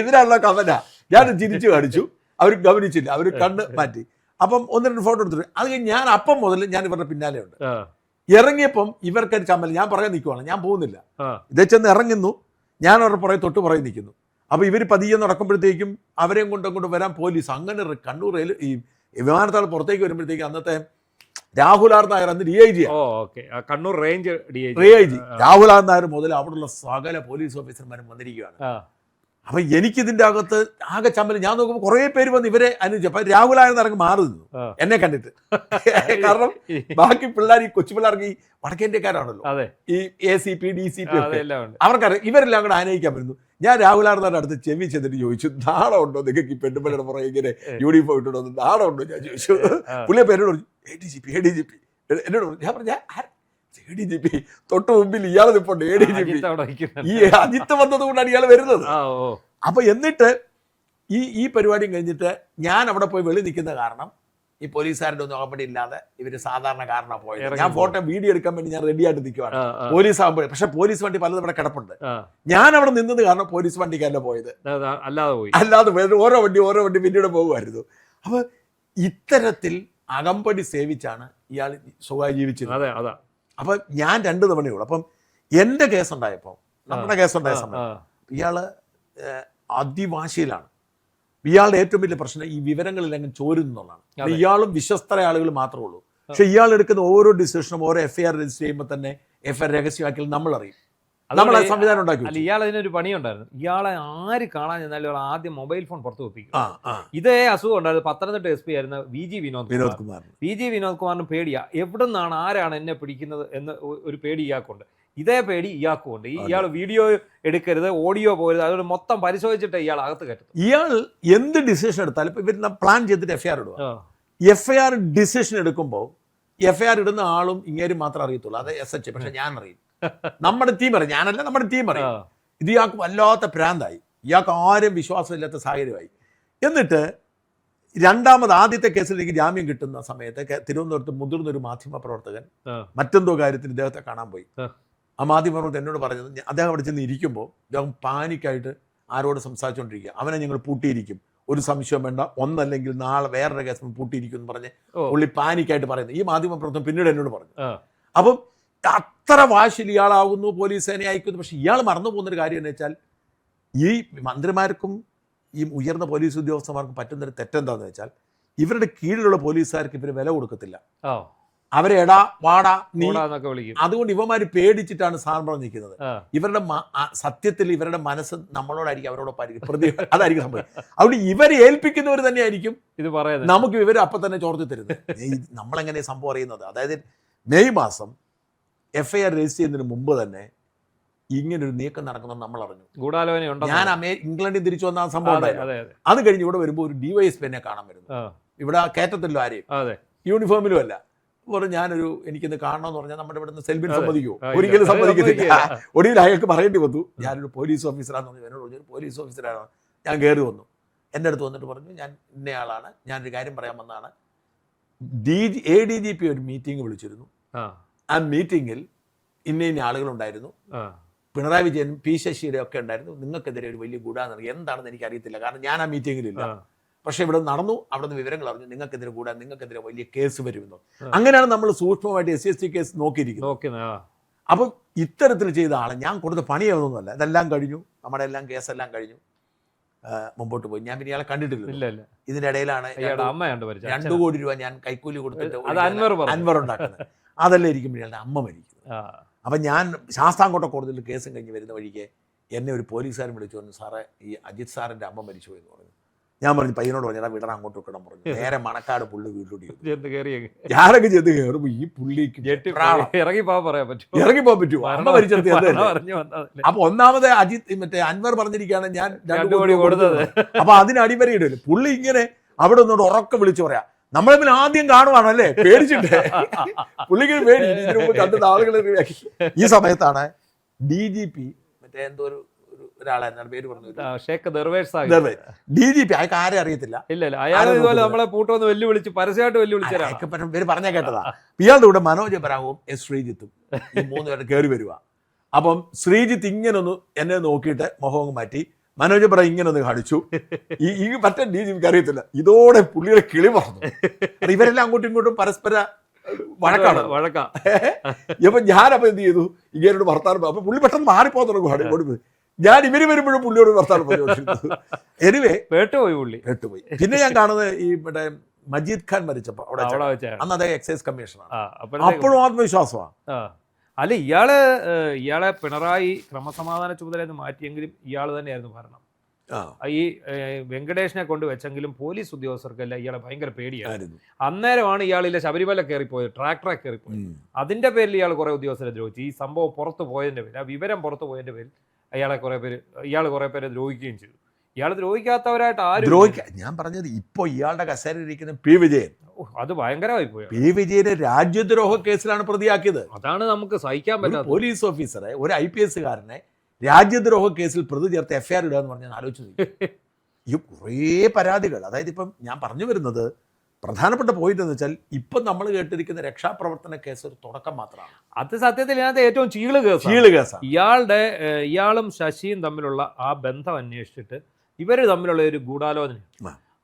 ഇതിനാണല്ലോ കവല. ഞാൻ ചിരിച്ചു കാണിച്ചു, അവർ ഗവനിച്ചില്ല, അവർ കണ്ണ് മാറ്റി. അപ്പം 1-2 ഫോട്ടോ എടുത്തിട്ട് അത് കഴിഞ്ഞ് ഞാൻ അപ്പം മുതൽ ഞാൻ ഇവരുടെ പിന്നാലെ ഉണ്ട്. ഇറങ്ങിയപ്പം ഇവർക്കൊരു ചമ്മൽ, ഞാൻ പറയാൻ നിൽക്കുവാണ്, ഞാൻ പോകുന്നില്ല. ഇതേ ചെന്ന് ഇറങ്ങുന്നു, ഞാൻ അവരുടെ പുറകെ തൊട്ട് പുറകെ നിൽക്കുന്നു. അപ്പോൾ ഇവർ പതിയെ നടക്കുമ്പോഴത്തേക്കും അവരെയും കൊണ്ടങ്ങോട്ട് വരാൻ പോലീസ്. അങ്ങനെ കണ്ണൂർ ഈ വിമാനത്താവളം പുറത്തേക്ക് വരുമ്പോഴത്തേക്കും അന്നത്തെ രാഹുൽ ആർ നായർ, അന്ന് DIG, Kannur range DIG Rahul R Nair മുതൽ അവിടെയുള്ള സകല പോലീസ് ഓഫീസർമാരും വന്നിരിക്കുകയാണ്. അപ്പൊ എനിക്കിതിന്റെ അകത്ത് ആകെ ചമ്മൽ. ഞാൻ നോക്കുമ്പോൾ കുറെ പേര് വന്ന് ഇവരെ അനുഭവിച്ചു. അപ്പൊ രാഹുൽ ആർ നായർ മാറി നിന്നു എന്നെ കണ്ടിട്ട്. കാരണം ബാക്കി പിള്ളേർ, ഈ കൊച്ചു പിള്ളേർക്ക്, ഈ വടക്കേന്ത്യക്കാരാണല്ലോ, ഈ ACP DCP അവർക്കറിയാം, ഇവരെല്ലാം കൂടെ ആനയിക്കാൻ വരുന്നു. ഞാൻ രാഹുൽ ആർ നായരുടെ അടുത്ത് ചെവി ചെന്നിട്ട് ചോദിച്ചു, നാണം ഉണ്ടോ നിങ്ങൾക്ക് ഈ പെണ്ണുപിള്ളയുടെ പുറകെ ഇങ്ങനെ യൂണിഫോം ഇട്ടുണ്ടോ, നാണം ഉണ്ടോ ഞാൻ ചോദിച്ചു. പുള്ളിയെ പേരോട് പറഞ്ഞു ADGP. എന്നോട് പറഞ്ഞു, ഞാൻ പറഞ്ഞ ADGP തൊട്ട് മുമ്പിൽ ഇയാൾ നിൽപ്പുണ്ട്, ADGP. ഈ അജിത്ത് വന്നത് കൊണ്ടാണ് ഇയാൾ വരുന്നത്. അപ്പൊ എന്നിട്ട് ഈ പരിപാടിയും കഴിഞ്ഞിട്ട് ഞാൻ അവിടെ പോയി വെളി നിൽക്കുന്ന കാരണം ഈ പോലീസുകാരുടെ ഒന്നും അകമ്പടി ഇല്ലാതെ ഇവര് സാധാരണക്കാരനാണ് പോയത്. ഞാൻ ഫോട്ടോ വീഡിയോ എടുക്കാൻ വേണ്ടി ഞാൻ റെഡി ആയിട്ട് നിൽക്കുവാണ് പോലീസ് ആകുമ്പോൾ. പക്ഷെ പോലീസ് വണ്ടി പലതും ഇവിടെ കിടപ്പുണ്ട്. ഞാൻ അവിടെ നിന്നത് കാരണം പോലീസ് വണ്ടിക്കല്ല പോയത്, അല്ലാതെ ഓരോ വണ്ടി പിന്നീട് പോകുമായിരുന്നു. അപ്പൊ ഇത്തരത്തിൽ അകമ്പടി സേവിച്ചാണ് ഇയാൾ സുഖമായി ജീവിച്ചത്. അപ്പൊ ഞാൻ 2 തവണയുള്ളൂ. അപ്പം എന്റെ കേസുണ്ടായപ്പോ, നമ്മുടെ കേസുണ്ടായ സമയം ഇയാള് അതിവാശിയിലാണ്. ഇയാളുടെ ഏറ്റവും വലിയ പ്രശ്നം ഈ വിവരങ്ങളിലെങ്കിലും ചോരുന്നുള്ളതാണ്. ഇയാളും വിശ്വസ്തരായ ആളുകൾ മാത്രമേ ഉള്ളൂ. പക്ഷെ ഇയാൾ എടുക്കുന്ന ഓരോ ഡിസിഷനും, ഓരോ FIR രജിസ്റ്റർ ചെയ്യുമ്പോൾ തന്നെ FIR രഹസ്യമാക്കിയാൽ നമ്മൾ അറിയും. നമ്മളെ സംവിധാനം ഉണ്ടാക്കി. അല്ല, ഇയാൾ അതിനൊരു പണിയുണ്ടായിരുന്നു. ഇയാളെ ആര് കാണാൻ ചെന്നാലും ആദ്യം മൊബൈൽ ഫോൺ പുറത്ത് വെപ്പിക്കും. ഇതേ അസുഖം ഉണ്ടായിരുന്നു പത്തനംതിട്ട SP ആയിരുന്ന VG വിനോദ് കുമാറിന് പേടിയാ, എവിടെ നിന്നാണ് ആരാണ് എന്നെ പിടിക്കുന്നത് എന്ന് ഒരു പേടി ഇയാൾക്കുണ്ട്. ഇതേ പേടി ഇയാൾക്കുണ്ട്. ഇയാൾ വീഡിയോ എടുക്കരുത്, ഓഡിയോ പോരുത്, അതുകൊണ്ട് മൊത്തം പരിശോധിച്ചിട്ട് ഇയാൾ അകത്ത് കയറ്റും. ഇയാൾ എന്ത് ഡിസിഷൻ എടുത്താലും ഇപ്പൊ ഇവർ പ്ലാൻ ചെയ്തിട്ട് FIR ഇടുക. FIR ഡിസിഷൻ എടുക്കുമ്പോൾ FIR ഇടുന്ന ആളും ഇങ്ങേരും മാത്രം അറിയത്തുള്ളൂ, അത് SH. പക്ഷെ ഞാൻ അറിയും, നമ്മുടെ ടീം അറിയും, ഞാനല്ല, നമ്മുടെ ടീം അറിയും. ഇത് ഇയാൾക്ക് വല്ലാത്ത ഭ്രാന്തായി, ഇയാൾക്ക് ആരും വിശ്വാസമില്ലാത്ത സാഹചര്യമായി. എന്നിട്ട് ആദ്യത്തെ കേസിൽ എനിക്ക് ജാമ്യം കിട്ടുന്ന സമയത്ത് തിരുവനന്തപുരത്ത് മുതിർന്നൊരു മാധ്യമ പ്രവർത്തകൻ മറ്റെന്തോ കാര്യത്തിന് ഇദ്ദേഹത്തെ കാണാൻ പോയി. ആ മാധ്യമപ്രവർത്തകൻ എന്നോട് പറഞ്ഞത്, അദ്ദേഹം അവിടെ ചെന്ന് ഇരിക്കുമ്പോൾ ഇദ്ദേഹം പാനിക്കായിട്ട് ആരോട് സംസാരിച്ചുകൊണ്ടിരിക്കുക. അവനെ ഞങ്ങൾ പൂട്ടിയിരിക്കും, ഒരു സംശയം വേണ്ട, ഒന്നല്ലെങ്കിൽ നാളെ വേറൊരു കേസ് പൂട്ടിയിരിക്കും എന്ന് പറഞ്ഞ് പുള്ളി പാനിക്കായിട്ട് പറയുന്നത്. ഈ മാധ്യമപ്രവർത്തകൻ പിന്നീട് എന്നോട് പറഞ്ഞു. അപ്പം അത്ര വാശിയിൽ ഇയാളാവുന്നു, പോലീസ് സേനയെ അയക്കുന്നു. പക്ഷെ ഇയാൾ മറന്നു പോകുന്നൊരു കാര്യം എന്ന് വെച്ചാൽ, ഈ മന്ത്രിമാർക്കും ഈ ഉയർന്ന പോലീസ് ഉദ്യോഗസ്ഥന്മാർക്ക് പറ്റുന്നൊരു തെറ്റെന്താണെന്ന് വെച്ചാൽ ഇവരുടെ കീഴിലുള്ള പോലീസുകാർക്ക് ഇവർ വില കൊടുക്കത്തില്ല. അവരെ എടാ വാടാ നീ കൂടാന്നൊക്കെ വിളിക്കും. അതുകൊണ്ട് ഇവന്മാർ പേടിച്ചിട്ടാണ് സാർ പറഞ്ഞു നിൽക്കുന്നത്. ഇവരുടെ സത്യത്തിൽ ഇവരുടെ മനസ്സ് നമ്മളോടായിരിക്കും, അവരോടൊപ്പായിരിക്കും, അതായിരിക്കും സംഭവം. അതുകൊണ്ട് ഇവരെ ഏൽപ്പിക്കുന്നവർ തന്നെയായിരിക്കും ഇത് പറയുന്നത്. നമുക്ക് ഇവർ അപ്പം തന്നെ ചോർത്തി തരുന്നത്. നമ്മളെങ്ങനെ സംഭവം അറിയുന്നത്? അതായത് മെയ് മാസം FIR രജിസ്റ്റർ ചെയ്യുന്നതിന് മുമ്പ് തന്നെ ഇങ്ങനൊരു നീക്കം നടക്കുന്നത് നമ്മൾ അറിഞ്ഞു. ഗൂഢാലോചന. ഞാൻ ഇംഗ്ലണ്ടിൽ തിരിച്ചു വന്ന സംഭവം ഉണ്ടായിരുന്നു. അത് കഴിഞ്ഞ് ഇവിടെ വരുമ്പോൾ ഒരു DYSP എന്നെ കാണാൻ വരുന്നു. ഇവിടെ കയറ്റത്തില്ലോ ആരെയും, യൂണിഫോമിലും അല്ല. ഞാനൊരു എനിക്കിന്ന് കാണണമെന്ന് പറഞ്ഞാൽ നമ്മുടെ ഇവിടെ നിന്ന് സെൽബിൻ സമ്മതിക്കുമോ? ഒരിക്കലും സമ്മതിക്കത്തില്ല. ഒടുവിൽ അയാൾക്ക് പറയേണ്ടി വന്നു, ഞാനൊരു പോലീസ് ഓഫീസറാന്ന് പറഞ്ഞു. എന്നോട് പറഞ്ഞു പോലീസ് ഓഫീസറാണ്. ഞാൻ കയറി വന്നു. എൻ്റെ അടുത്ത് വന്നിട്ട് പറഞ്ഞു, ഞാൻ ഇന്നയാളാണ്, ഞാനൊരു കാര്യം പറയാൻ വന്നതാണ്. ADGP ഒരു മീറ്റിംഗ് വിളിച്ചിരുന്നു. ആ മീറ്റിങ്ങിൽ ഇന്ന ആളുകളുണ്ടായിരുന്നു, പിണറായി വിജയൻ, P ശശിയുടെ ഒക്കെ ഉണ്ടായിരുന്നു. നിങ്ങൾക്കെതിരെ ഒരു വലിയ ഗൂഢാന്ന്. എന്താണെന്ന് എനിക്കറിയത്തില്ല, കാരണം ഞാൻ ആ മീറ്റിങ്ങിലില്ല. പക്ഷെ ഇവിടെ നടന്നു, അവിടെ നിന്ന് വിവരങ്ങൾ അറിഞ്ഞു, നിങ്ങൾക്കെതിരെ കൂടാൻ, നിങ്ങൾക്കെതിരെ വലിയ കേസ് വരുമെന്നോ. അങ്ങനെയാണ് നമ്മൾ സൂക്ഷ്മമായിട്ട് SC കേസ് നോക്കിയിരിക്കുന്നത്. അപ്പം ഇത്തരത്തിൽ ചെയ്ത ആളെ ഞാൻ കൊടുത്ത പണിയൊന്നുമല്ല. ഇതെല്ലാം കഴിഞ്ഞു, നമ്മുടെ എല്ലാം കേസെല്ലാം കഴിഞ്ഞു, മുമ്പോട്ട് പോയി. ഞാൻ പിന്നെ ഇയാളെ കണ്ടിട്ടില്ല. ഇതിന്റെ ഇടയിലാണ് 2 കോടി രൂപ ഞാൻ കൈക്കൂലി കൊടുത്തിട്ട് അൻവർ ഉണ്ടാക്കുന്നത്. അതെല്ലാം ഇരിക്കുമ്പോൾ ഇയാളുടെ അമ്മ മരിക്കുന്നത്. അപ്പം ഞാൻ ശാസ്താംകോട്ട കോടതിയിൽ കേസും കഴിഞ്ഞ് വരുന്ന വഴിക്ക് എന്നെ ഒരു പോലീസുകാരൻ വിളിച്ചു പറഞ്ഞു, സാറേ ഈ അജിത് സാറിൻ്റെ അമ്മ മരിച്ചു പോയെന്ന് പറഞ്ഞു. ഞാൻ പറഞ്ഞു, പയ്യനോട് പറഞ്ഞാൽ വിടണം, അങ്ങോട്ട് വിടണം പറഞ്ഞു. നേരെ മണക്കാട് പുള്ളി വീട്ടിലോട്ട് ഞാനൊക്കെ ചെന്ന് കയറുമ്പോൾ ഈ പുള്ളിക്ക് ഇറങ്ങി പോകാൻ പറ്റുമോ? അമ്മ മരിച്ചെടുത്ത്. അപ്പൊ ഒന്നാമത് മറ്റേ അൻവർ പറഞ്ഞിരിക്കുകയാണ് ഞാൻ 2 കോടി കൊടുത്തത്. അപ്പൊ അതിന് അടിവരയിടല്ലോ. പുള്ളി ഇങ്ങനെ അവിടെ ഒന്നുകൊണ്ട് ഉറക്കെ വിളിച്ചു പറയാ, നമ്മളെ പിന്നെ ആദ്യം കാണുവാണല്ലേ, പേടിച്ചിട്ടേ. പുള്ളിക്ക് പേടി. ഇതിനു മുമ്പ് കണ്ടുന്ന ആളുകൾ. ഈ സമയത്താണ് DGP മറ്റേ എന്തോ ഒരാളായിരുന്നു, പേര് പറഞ്ഞു, DGP. അയാൾക്ക് ആരെ അറിയത്തില്ല. നമ്മളെ പൂട്ടൊന്ന് വെല്ലുവിളിച്ച് പരസ്യമായിട്ട് വെല്ലുവിളിച്ച പേര് പറഞ്ഞാൽ കേട്ടതാ. ഇയാളുടെ കൂടെ മനോജ് എബ്രാഹവും ശ്രീജിത്തും ഈ 3 പേര് കയറി വരുക. അപ്പം ശ്രീജിത്ത് ഇങ്ങനെ ഒന്ന് എന്നെ നോക്കിയിട്ട് മുഖം മാറ്റി, മനോജ് എബ്രാഹിം ഇങ്ങനെ ഒന്ന് കാണിച്ചു. ഈ മറ്റേ DGPക്ക് അറിയത്തില്ല. ഇതോടെ പുള്ളിയുടെ കിളി പറഞ്ഞു. ഇവരെല്ലാം അങ്ങോട്ടും ഇങ്ങോട്ടും പരസ്പര വഴക്കാണ്. അപ്പൊ ഞാനപ്പോ എന്ത് ചെയ്തു, ഇങ്ങനോട് വർത്താനം. അപ്പൊ പുള്ളി പെട്ടെന്ന് മാറിപ്പോ തുടങ്ങും. ഞാൻ ഇവര് വരുമ്പോഴും പുള്ളിയോട് വർത്താനം പറഞ്ഞു. എനിവേ പേട്ടുപോയി. പിന്നെ ഞാൻ കാണുന്നത് ഈ മറ്റേ മജീദ് ഖാൻ മരിച്ചപ്പോ അവിടെ അന്ന് അതേ എക്സൈസ് കമ്മീഷണറാണ്. അപ്പോഴും ആത്മവിശ്വാസമാണ്. അല്ല, ഇയാളെ പിണറായി ക്രമസമാധാന ചുമതല മാറ്റിയെങ്കിലും ഇയാൾ തന്നെയായിരുന്നു ഭരണം. ഈ വെങ്കടേഷിനെ കൊണ്ട് വെച്ചെങ്കിലും പോലീസ് ഉദ്യോഗസ്ഥർക്കല്ല ഇയാളെ ഭയങ്കര പേടിയായിരുന്നു. അന്നേരമാണ് ഇയാളിലെ ശബരിമല കയറിപ്പോയത്, ട്രാക്ടറെ കയറിപ്പോയത്. അതിന്റെ പേരിൽ ഇയാൾ കുറെ ഉദ്യോഗസ്ഥരെ ദ്രോഹിച്ചു. ഈ സംഭവം പുറത്തു പോയതിന്റെ പേരിൽ, ആ വിവരം പുറത്തു പോയതിന്റെ പേരിൽ ഇയാൾ കുറെ പേരെ ദ്രോഹിക്കുകയും ചെയ്തു. ഇയാൾ ദ്രോഹിക്കാത്തവരായിട്ട് ആരും. ഞാൻ പറഞ്ഞത് ഇപ്പൊ ഇയാളുടെ കസേരയിലിരിക്കുന്ന P വിജയൻ, അത് ഭയങ്കരമായി പോയി. P വിജയനെ രാജ്യദ്രോഹ കേസിലാണ് പ്രതിയാക്കിയത്. അതാണ് നമുക്ക് സഹിക്കാൻ പറ്റാത്ത. പോലീസ് ഓഫീസറെ, ഒരു IPS കാരനെ രാജ്യദ്രോഹ കേസിൽ പ്രതി ചേർത്ത് FIR ഇടുക എന്ന് പറഞ്ഞാൽ ആലോചിച്ചു. ഈ കുറേ പരാതികൾ. അതായത് ഇപ്പം ഞാൻ പറഞ്ഞു വരുന്നത് പ്രധാനപ്പെട്ട പോയിന്റ് എന്ന് വെച്ചാൽ ഇപ്പം നമ്മൾ കേട്ടിരിക്കുന്ന രക്ഷാപ്രവർത്തന കേസ് ഒരു തുടക്കം മാത്രമാണ്. അത് സത്യത്തിൽ ഇതിനകത്ത് ഏറ്റവും ചീള് കേസാണ്. ഇയാളും ശശിയും തമ്മിലുള്ള ആ ബന്ധം അന്വേഷിച്ചിട്ട് ഇവർ തമ്മിലുള്ള ഒരു ഗൂഢാലോചന,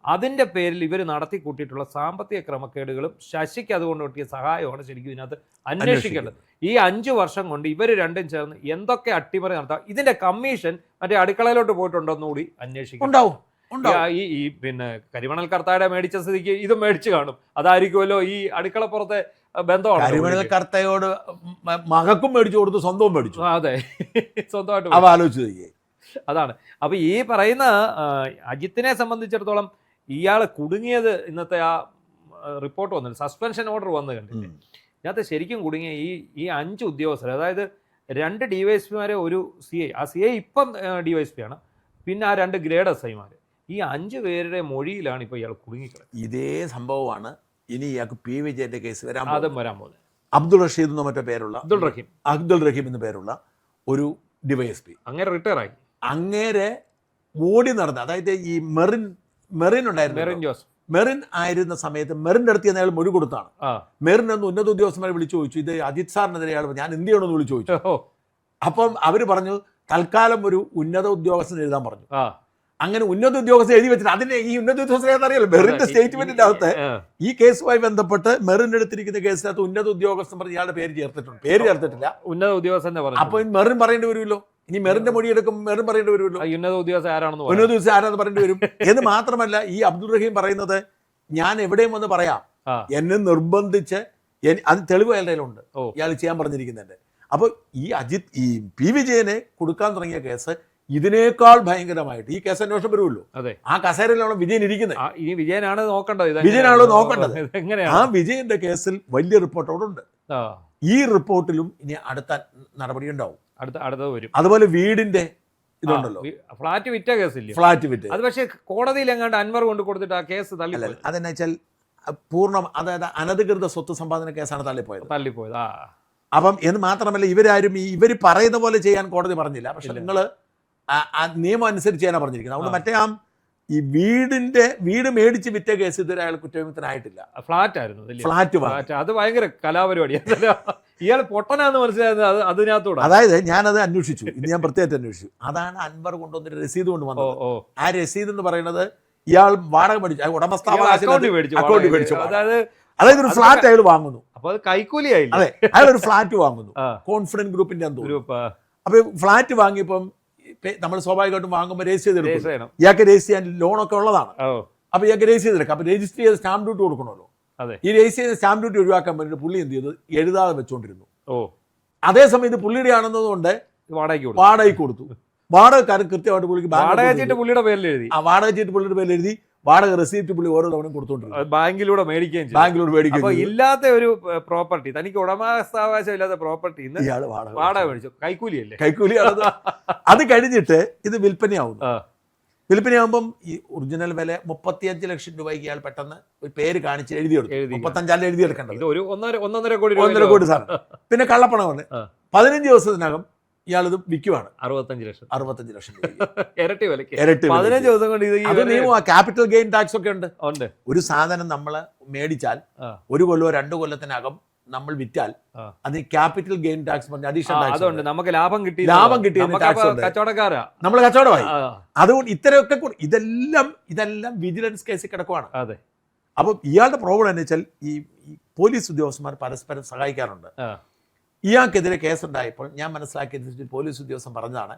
അതിന്റെ പേരിൽ ഇവർ നടത്തി കൂട്ടിയിട്ടുള്ള സാമ്പത്തിക ക്രമക്കേടുകളും ശശിക്ക് അതുകൊണ്ട് കിട്ടിയ സഹായമാണ് ശരിക്കും ഇതിനകത്ത് അന്വേഷിക്കേണ്ടത്. ഈ 5 വർഷം കൊണ്ട് ഇവർ രണ്ടും ചേർന്ന് എന്തൊക്കെ അട്ടിമറി നടത്താം, ഇതിന്റെ കമ്മീഷൻ മറ്റേ അടുക്കളയിലോട്ട് പോയിട്ടുണ്ടോന്നുകൂടി അന്വേഷിക്കും. ഈ പിന്നെ കരിമണൽ കർത്തായുടെ മേടിച്ച സ്ഥിതിക്ക് ഇതും മേടിച്ചു കാണും. അതായിരിക്കുമല്ലോ ഈ അടുക്കളപ്പുറത്തെ ബന്ധമാണ്. കരിമണൽ കർത്തയോട് മകക്കും മേടിച്ചു കൊടുത്തു, സ്വന്തവും മേടിച്ചു. അതെ, സ്വന്തമായിട്ട് ആലോചിച്ചു. അതാണ്. അപ്പൊ ഈ പറയുന്ന അജിത്തിനെ സംബന്ധിച്ചിടത്തോളം ഇയാൾ കുടുങ്ങിയത് ഇന്നത്തെ ആ റിപ്പോർട്ട് വന്നില്ല, സസ്പെൻഷൻ ഓർഡർ വന്ന് കണ്ടില്ലേ. ഇതിനകത്ത് ശരിക്കും കുടുങ്ങിയ ഈ 5 ഉദ്യോഗസ്ഥർ, അതായത് 2 DYSPമാരെ, ഒരു CI. ആ CI ഇപ്പം DYSP ആണ്. പിന്നെ ആ 2 ഗ്രേഡ് SIമാർ. ഈ 5 പേരുടെ മൊഴിയിലാണ് ഇപ്പൊ ഇയാൾ കുടുങ്ങിക്കിടക്കുന്നത്. ഇതേ സംഭവമാണ് ഇനി ഇയാൾക്ക് P വിജയന്റെ കേസ് വരാൻ പോകുന്നത്. അബ്ദുൾ റഷീദ് എന്നോ മറ്റോ പേരുള്ള, അബ്ദുൾ റഹീം എന്ന് പേരുള്ള ഒരു DYSP അങ്ങനെ റിട്ടയർ ആയി. അങ്ങേരെ ഓടി നടന്ന, അതായത് ഈ മെറിൻ ഉണ്ടായിരുന്നു, മെറിൻ ആയിരുന്ന സമയത്ത് മെറിന്റെ അടുത്ത് അയാൾ മൊഴി കൊടുത്താണ്. മെറിൻ എന്ന് ഉന്നത ഉദ്യോഗസ്ഥന്മാരെ വിളിച്ചു ചോദിച്ചു, ഇത് അജിത് സാറിനെതിരെ അയാൾ ഞാൻ എന്ത് ചെയ്യണമെന്ന് വിളിച്ചു ചോദിച്ചു. അപ്പം അവർ പറഞ്ഞു തൽക്കാലം ഒരു ഉന്നത ഉദ്യോഗസ്ഥൻ എഴുതാൻ പറഞ്ഞു. അങ്ങനെ ഉന്നത ഉദ്യോഗസ്ഥൻ എഴുതി വെച്ചിട്ട് അതിന്റെ ഈ ഉന്നത ഉദ്യോഗസ്ഥനെ അറിയാലോ, മെറിന്റെ സ്റ്റേറ്റ്മെന്റിന്റെ അകത്ത് ഈ കേസുമായി ബന്ധപ്പെട്ട് മെറിൻ എടുത്തിരിക്കുന്ന കേസിനകത്ത് ഉന്നത ഉദ്യോഗസ്ഥൻ പറഞ്ഞ് ഇയാളുടെ പേര് ചേർത്തിട്ടുണ്ട്. പേര് ചേർത്തിട്ടില്ല, ഉന്നത ഉദ്യോഗസ്ഥൻ. അപ്പൊ മെറിൻ പറയേണ്ടി വരുമല്ലോ, ഇനി മെറിന്റെ മൊഴി എടുക്കും മെറിൻ പറയേണ്ടി വരുമല്ലോ, ആ ഉന്നത ഉദ്യോഗസ്ഥ ആരാണെന്ന് ഓരോ ദിവസം ആരാന്ന് പറയേണ്ടി വരും. എന്ന് മാത്രമല്ല ഈ അബ്ദുൾ റഹീം പറയുന്നത് ഞാൻ എവിടെയും വന്ന് പറയാം, ആ. എന്നെ നിർബന്ധിച്ച് അത് തെളിവ് അയാളുടെ കയ്യിലുണ്ട്, ഓ. ഇയാൾ ചെയ്യാൻ പറഞ്ഞിരിക്കുന്നുണ്ട്. അപ്പോൾ ഈ പി വിജയനെ കൊടുക്കാൻ തുടങ്ങിയ കേസ് ഇതിനേക്കാൾ ഭയങ്കരമായിട്ട് ഈ കേസ് അന്വേഷണം വരുമല്ലോ, അതെ, ആ കസേരയിലാണ് വിജയൻ ഇരിക്കുന്നത്. ഇനി വിജയനാണ് നോക്കേണ്ടത്, വിജയനാണല്ലോ നോക്കേണ്ടത്. എങ്ങനെയാണ് ആ വിജയന്റെ കേസിൽ വലിയ റിപ്പോർട്ടോടുണ്ട്. ആ, ഈ റിപ്പോർട്ടിലും ഇനി അടുത്ത നടപടി ഉണ്ടാവും. അടുത്തത് വരും. അതുപോലെ വീടിന്റെ ഇതുണ്ടല്ലോ, ഫ്ലാറ്റ് വിറ്റ കേസില്ലേ, ഫ്ലാറ്റ് വിറ്റ്, അത് പക്ഷേ കോടതിയിൽ എങ്ങാണ്ട് അൻവർ കൊണ്ട് കൊടുത്തിട്ട് ആ കേസ് തള്ളിപ്പോയി. അതെന്നാ വെച്ചാൽ പൂർണ്ണം, അതായത് അനധികൃത സ്വത്ത് സമ്പാദന കേസാണ് തള്ളിപ്പോയത്. ആ. അപ്പം എന്ന് മാത്രമല്ല ഇവരാരും ഇവർ പറയുന്ന പോലെ ചെയ്യാൻ കോടതി പറഞ്ഞില്ല. പക്ഷെ നിങ്ങൾ നിയമം അനുസരിച്ച് ചെയ്യാനാണ് പറഞ്ഞിരിക്കുന്നത്. അതുകൊണ്ട് മറ്റേ ഈ വീട് മേടിച്ച് വിറ്റ കേസ് ഇതുവരെ അയാൾ കുറ്റവിമുക്തനായിട്ടില്ല. ഫ്ലാറ്റ് ആയിരുന്നു, ഫ്ലാറ്റ് അത് ഭയങ്കര കലാപരിപാടിയാണ്. ഇയാൾ പൊട്ടനാന്ന് മനസ്സിലായത് അതിനകത്തൂടെ. അതായത് ഞാനത് അന്വേഷിച്ചു, ഇത് ഞാൻ പ്രത്യേകമായിട്ട് അന്വേഷിച്ചു. അതാണ് അൻവർ കൊണ്ടുവന്നൊരു രസീത് കൊണ്ട് വന്നത്. ആ രസീത് എന്ന് പറയുന്നത് ഇയാൾ വാടക മേടിച്ചു, അക്കൗണ്ടിൽ മേടിച്ചു. അതായത് ഒരു ഫ്ലാറ്റ് അയാൾ വാങ്ങുന്നു. അപ്പൊ അത് കൈക്കൂലിയായില്ല. അതെ, അയാൾ ഒരു ഫ്ലാറ്റ് വാങ്ങുന്നു, കോൺഫിഡന്റ് ഗ്രൂപ്പിന്റെ ഗ്രൂപ്പ്. അപ്പൊ ഫ്ലാറ്റ് വാങ്ങിയപ്പം നമ്മൾ സ്വാഭാവികമായിട്ടും വാങ്ങുമ്പോൾ രജിസ്റ്റർ ചെയ്തെടുക്കും. ഇയാൾക്ക് രജിസ്റ്റർ ചെയ്യാൻ ലോണൊക്കെ ഉള്ളതാണ്. അപ്പൊ ഇയാൾക്ക് രജിസ്റ്റർ ചെയ്തെടുക്കാം. അപ്പൊ രജിസ്റ്റർ ചെയ്ത് സ്റ്റാമ്പ് ഡ്യൂട്ടി കൊടുക്കണമല്ലോ. ഈ രജിസ്റ്റർ ചെയ്ത് സ്റ്റാമ്പ് ഡ്യൂട്ടി ഒഴിവാക്കാൻ വേണ്ടിയിട്ട് പുള്ളി എന്ത് ചെയ്തു, എഴുതാതെ വെച്ചോണ്ടിരുന്നു. അതേസമയത്ത് പുള്ളിയുടെ ആണെന്നതുകൊണ്ട് വാടകയ്ക്ക് കൊടുത്തു. വാടകക്കാരൻ കൃത്യമായിട്ട് പുള്ളിക്ക് വാടക ചീട്ട് പുള്ളിയുടെ പേരിൽ എഴുതി, വാടക ചീട്ട് പുള്ളിയുടെ പേരിൽ എഴുതി, വാടക റെസീപ്റ്റ് പുള്ളി ഓരോ തവണയും കൊടുത്തോണ്ടിരുന്നു. ബാങ്കിലൂടെ മേടിക്കുകയും. ഇല്ലാത്ത ഒരു പ്രോപ്പർട്ടി, തനിക്ക് ഉടമസ്ഥാവകാശം ഇല്ലാത്ത പ്രോപ്പർട്ടി ഇയാൾ വാടക മേടിച്ചു. കൈക്കൂലിയല്ലേ? കൈക്കൂലിയാണ്. അത് കഴിഞ്ഞിട്ട് ഇത് വിൽപ്പനയാവുന്നു. വിൽപ്പനയാകുമ്പം ഈ ഒറിജിനൽ വില 35 ലക്ഷം രൂപയ്ക്ക് ഇയാൾ പെട്ടെന്ന് ഒരു പേര് കാണിച്ച് എഴുതിയെടുക്കും. 35 എഴുതിയെടുക്കേണ്ടത്, 1.5 കോടി സാധനം. പിന്നെ കള്ളപ്പണമാണ്. 15 ദിവസത്തിനകം ഇയാളിത് വിൽക്കുവാണ് 65 ലക്ഷം ഇരട്ടി വിലക്ക്. 15 ദിവസം കൊണ്ട് അത് നിയമം. ക്യാപിറ്റൽ ഗെയിൻ ടാക്സ് ഒക്കെ ഉണ്ട്. ഒരു സാധനം നമ്മൾ മേടിച്ചാൽ 1 കൊല്ലമോ 2 കൊല്ലത്തിനകം നമ്മൾ വിറ്റാൽ അത് ക്യാപിറ്റൽ ഗെയിൻ ടാക്സ് പറഞ്ഞ അഡീഷണൽ ടാക്സ്. നമുക്ക് ലാഭം കിട്ടി കച്ചവടക്കാരാ, നമ്മൾ കച്ചവടമായി. അതുകൊണ്ട് ഇത്രയൊക്കെ ഇതെല്ലാം വിജിലൻസ് കേസിൽ കിടക്കുവാണ്. അതെ. അപ്പം ഇയാളുടെ പ്രോബ്ലം എന്ന് വെച്ചാൽ ഈ പോലീസ് ഉദ്യോഗസ്ഥന്മാർ പരസ്പരം സഹായിക്കാറുണ്ട്. ഇയാൾക്കെതിരെ കേസുണ്ടായപ്പോൾ ഞാൻ മനസ്സിലാക്കിയത് പോലീസ് ഉദ്യോഗസ്ഥൻ പറഞ്ഞതാണ്,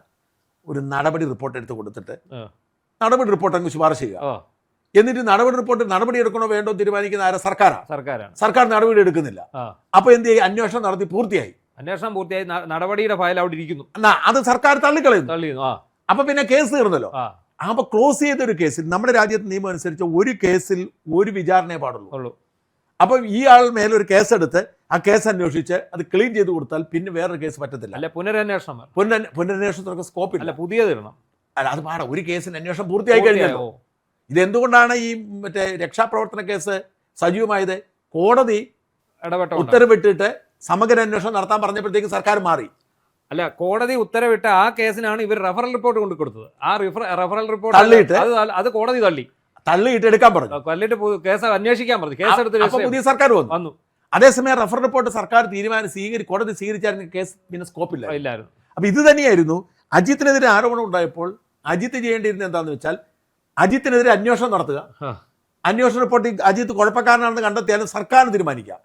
ഒരു നടപടി റിപ്പോർട്ട് എടുത്ത് കൊടുത്തിട്ട് നടപടി റിപ്പോർട്ട് അങ്ങ് ശുപാർശ ചെയ്യുക. എന്നിട്ട് നടപടി എടുക്കണോ വേണ്ടോ തീരുമാനിക്കുന്ന ആരാ? സർക്കാരാണ്. സർക്കാർ നടപടി എടുക്കുന്നില്ല. അപ്പൊ എന്ത് ചെയ്യും? അന്വേഷണം നടത്തി പൂർത്തിയായി, നടപടിയുടെ ഫയൽ അവിടെ ഇരിക്കുന്നു, അത് സർക്കാർ തള്ളിക്കളയുന്നു. അപ്പൊ പിന്നെ കേസ് തീർന്നല്ലോ. അപ്പൊ ക്ലോസ് ചെയ്ത ഒരു കേസിൽ നമ്മുടെ രാജ്യത്തെ നിയമം അനുസരിച്ച് ഒരു കേസിൽ ഒരു വിചാരണയെ പാടുള്ളൂ. അപ്പൊ ഇയാൾ മേലൊരു കേസെടുത്ത് ആ കേസ് അന്വേഷിച്ച് അത് ക്ലീൻ ചെയ്ത് കൊടുത്താൽ പിന്നെ വേറൊരു കേസ് പറ്റത്തില്ല. അല്ല, പുനരന്വേഷണത്തിനൊക്കെ സ്കോപ്പ് ഇല്ല. പുതിയത് ഇടണം. അല്ല, അത് പാടാം. ഒരു കേസിന് അന്വേഷണം പൂർത്തിയായി കഴിഞ്ഞല്ലോ. ഇതെന്തുകൊണ്ടാണ് ഈ മറ്റേ രക്ഷാപ്രവർത്തന കേസ് സജീവമായത്? കോടതി ഉത്തരവിട്ടിട്ട് സമഗ്ര അന്വേഷണം നടത്താൻ പറഞ്ഞപ്പോഴത്തേക്ക് സർക്കാർ മാറി. അല്ല, കോടതി ഉത്തരവിട്ട് ആ കേസിനാണ് ഇവർ റെഫറൽ റിപ്പോർട്ട് കൊണ്ട് കൊടുത്തത്. ആ റെഫറൽ റിപ്പോർട്ട് അത് കോടതി തള്ളിയിട്ട് എടുക്കാൻ പറഞ്ഞു. തള്ളിയിട്ട് കേസ് അന്വേഷിക്കാൻ പറഞ്ഞു. കേസെടുത്ത് പുതിയ സർക്കാർ വന്നു. അതേസമയം റഫർ റിപ്പോർട്ട് സർക്കാർ കോടതി സ്വീകരിച്ചായിരുന്നു കേസ് പിന്നെ സ്കോപ്പില്ലായിരുന്നു. അപ്പൊ ഇത് തന്നെയായിരുന്നു അജിത്തിനെതിരെ ആരോപണം ഉണ്ടായപ്പോൾ അജിത്ത് ചെയ്യേണ്ടിയിരുന്നത് എന്താണെന്ന് വെച്ചാൽ അജിത്തിനെതിരെ അന്വേഷണം നടത്തുക. അന്വേഷണ റിപ്പോർട്ട് അജിത്ത് കുഴപ്പക്കാരനാണെന്ന് കണ്ടെത്തിയാലും സർക്കാർ തീരുമാനിക്കാം.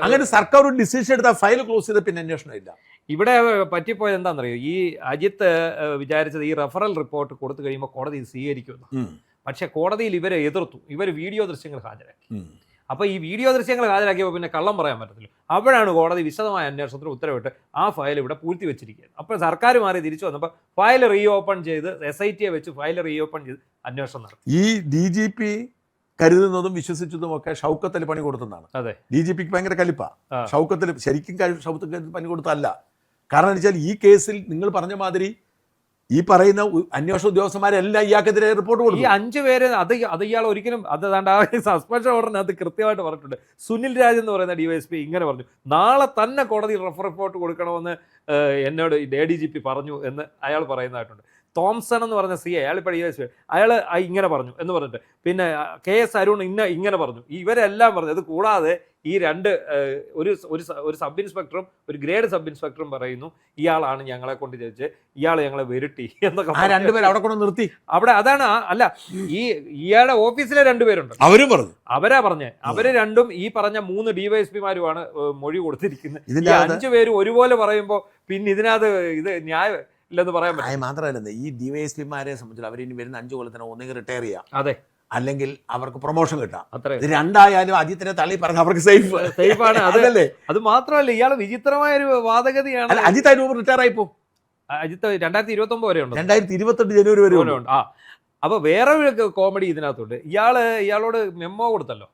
അങ്ങനെ സർക്കാർ ഒരു ഡിസിഷൻ എടുത്താൽ ഫയൽ ക്ലോസ് ചെയ്ത് പിന്നെ അന്വേഷണം ഇല്ല. ഇവിടെ പറ്റിപ്പോയത് എന്താണെന്നറിയോ? ഈ അജിത്ത് വിചാരിച്ചത് ഈ റഫറൽ റിപ്പോർട്ട് കൊടുത്തു കഴിയുമ്പോൾ കോടതി സ്വീകരിക്കുമെന്ന്. പക്ഷെ കോടതിയിൽ ഇവരെ എതിർത്തു. ഇവർ വീഡിയോ ദൃശ്യങ്ങൾ ഹാജരാക്കി. അപ്പോൾ ഈ വീഡിയോ ദൃശ്യങ്ങൾ ഹാജരാക്കിയപ്പോൾ പിന്നെ കള്ളം പറയാൻ പറ്റത്തില്ല. അവിടെയാണ് കോടതി വിശദമായ അന്വേഷണത്തിന് ഉത്തരവിട്ട് ആ ഫയൽ ഇവിടെ പൂഴ്ത്തി വെച്ചിരിക്കുകയാണ്. അപ്പോൾ സർക്കാർ മാറി തിരിച്ചു വന്നപ്പോൾ ഫയൽ റീഓപ്പൺ ചെയ്ത് SIT വെച്ച് ഫയൽ റീഓപ്പൺ ചെയ്ത് അന്വേഷണം നടത്തി. ഈ DGP കരുതുന്നതും വിശ്വസിച്ചതും ഒക്കെ ഷൗക്കത്ത് അലി പണി കൊടുത്തതാണ്. അതെ, DGPക്ക് ഭയങ്കര കലിപ്പ. ഷൗക്കത്തിൽ ശരിക്കും ഷൗക്കത്ത് പണി കൊടുത്തല്ല. കാരണം എന്ന് വെച്ചാൽ ഈ കേസിൽ നിങ്ങൾ പറഞ്ഞ മാതിരി ഈ പറയുന്ന അന്വേഷണ ഉദ്യോഗസ്ഥന്മാരെല്ലാം ഇയാൾക്കെതിരെ റിപ്പോർട്ട് കൊടുത്തു. ഈ 5 പേര് അത് ഇയാൾ ഒരിക്കലും സസ്പെൻഷൻ ഓർഡറിനകത്ത് കൃത്യമായിട്ട് പറഞ്ഞിട്ടുണ്ട്. സുനിൽ രാജ് എന്ന് പറയുന്ന DYSP ഇങ്ങനെ പറഞ്ഞു, നാളെ തന്നെ കോടതി റഫർ റിപ്പോർട്ട് കൊടുക്കണമെന്ന് എന്നോട് ADGP പറഞ്ഞു എന്ന് അയാൾ പറയുന്നതായിട്ടുണ്ട്. തോംസൺ എന്ന് പറഞ്ഞ CA, അയാൾ ഇപ്പോൾ DYSP, അയാൾ ഇങ്ങനെ പറഞ്ഞു എന്ന് പറഞ്ഞിട്ട് പിന്നെ KS അരുൺ ഇങ്ങനെ പറഞ്ഞു. ഇവരെല്ലാം പറഞ്ഞു. അത് കൂടാതെ ഈ ഒരു സബ് ഇൻസ്പെക്ടറും ഒരു ഗ്രേഡ് സബ് ഇൻസ്പെക്ടറും പറയുന്നു ഇയാളാണ് ഞങ്ങളെ കൊണ്ട് ചോദിച്ച്, ഇയാൾ ഞങ്ങളെ വിരട്ടി എന്നൊക്കെ. രണ്ടുപേരും അവിടെ കൊണ്ട് നിർത്തി. അവിടെ അതാണ് അല്ല, ഇയാളുടെ ഓഫീസിലെ 2 പേരുണ്ട്, അവരും പറഞ്ഞു. അവരാ പറഞ്ഞത്. അവര് രണ്ടും ഈ പറഞ്ഞ 3 DYSPമാരുമാണ് മൊഴി കൊടുത്തിരിക്കുന്നത്. ഈ 5 പേര് ഒരുപോലെ പറയുമ്പോൾ പിന്നെ ഇതിനകത്ത് ഇത് ഇല്ലെന്ന് പറയാൻ പറ്റും. അത് മാത്രമല്ല ഈ ഡിവൈഎസ്പിമാരെ സംബന്ധിച്ച് അവരിനി വരുന്ന 5 കൊല്ലത്തിന് ഒന്നുകിൽ റിട്ടയർ ചെയ്യാം, അതെ, അല്ലെങ്കിൽ അവർക്ക് പ്രൊമോഷൻ കിട്ടാം. അത്രേ ഇത് രണ്ടായാലും അജിത്തിനെ തള്ളി പറഞ്ഞ അവർക്ക് സേഫാണ്. അതല്ലേ? അത് മാത്രമല്ല ഇയാൾ വിചിത്രമായ ഒരു വാദഗതിയാണ്. അജിത്ത് അതിന് മുമ്പ് റിട്ടയർ ആയിപ്പോ. അജിത്ത് 2029 വരെ ഉണ്ട്, 2028 ജനുവരി വരെ ഉണ്ട്. അപ്പൊ വേറെ ഒരു കോമഡി ഇതിനകത്തുണ്ട്. ഇയാളോട് മെമ്മോ കൊടുത്തല്ലോ,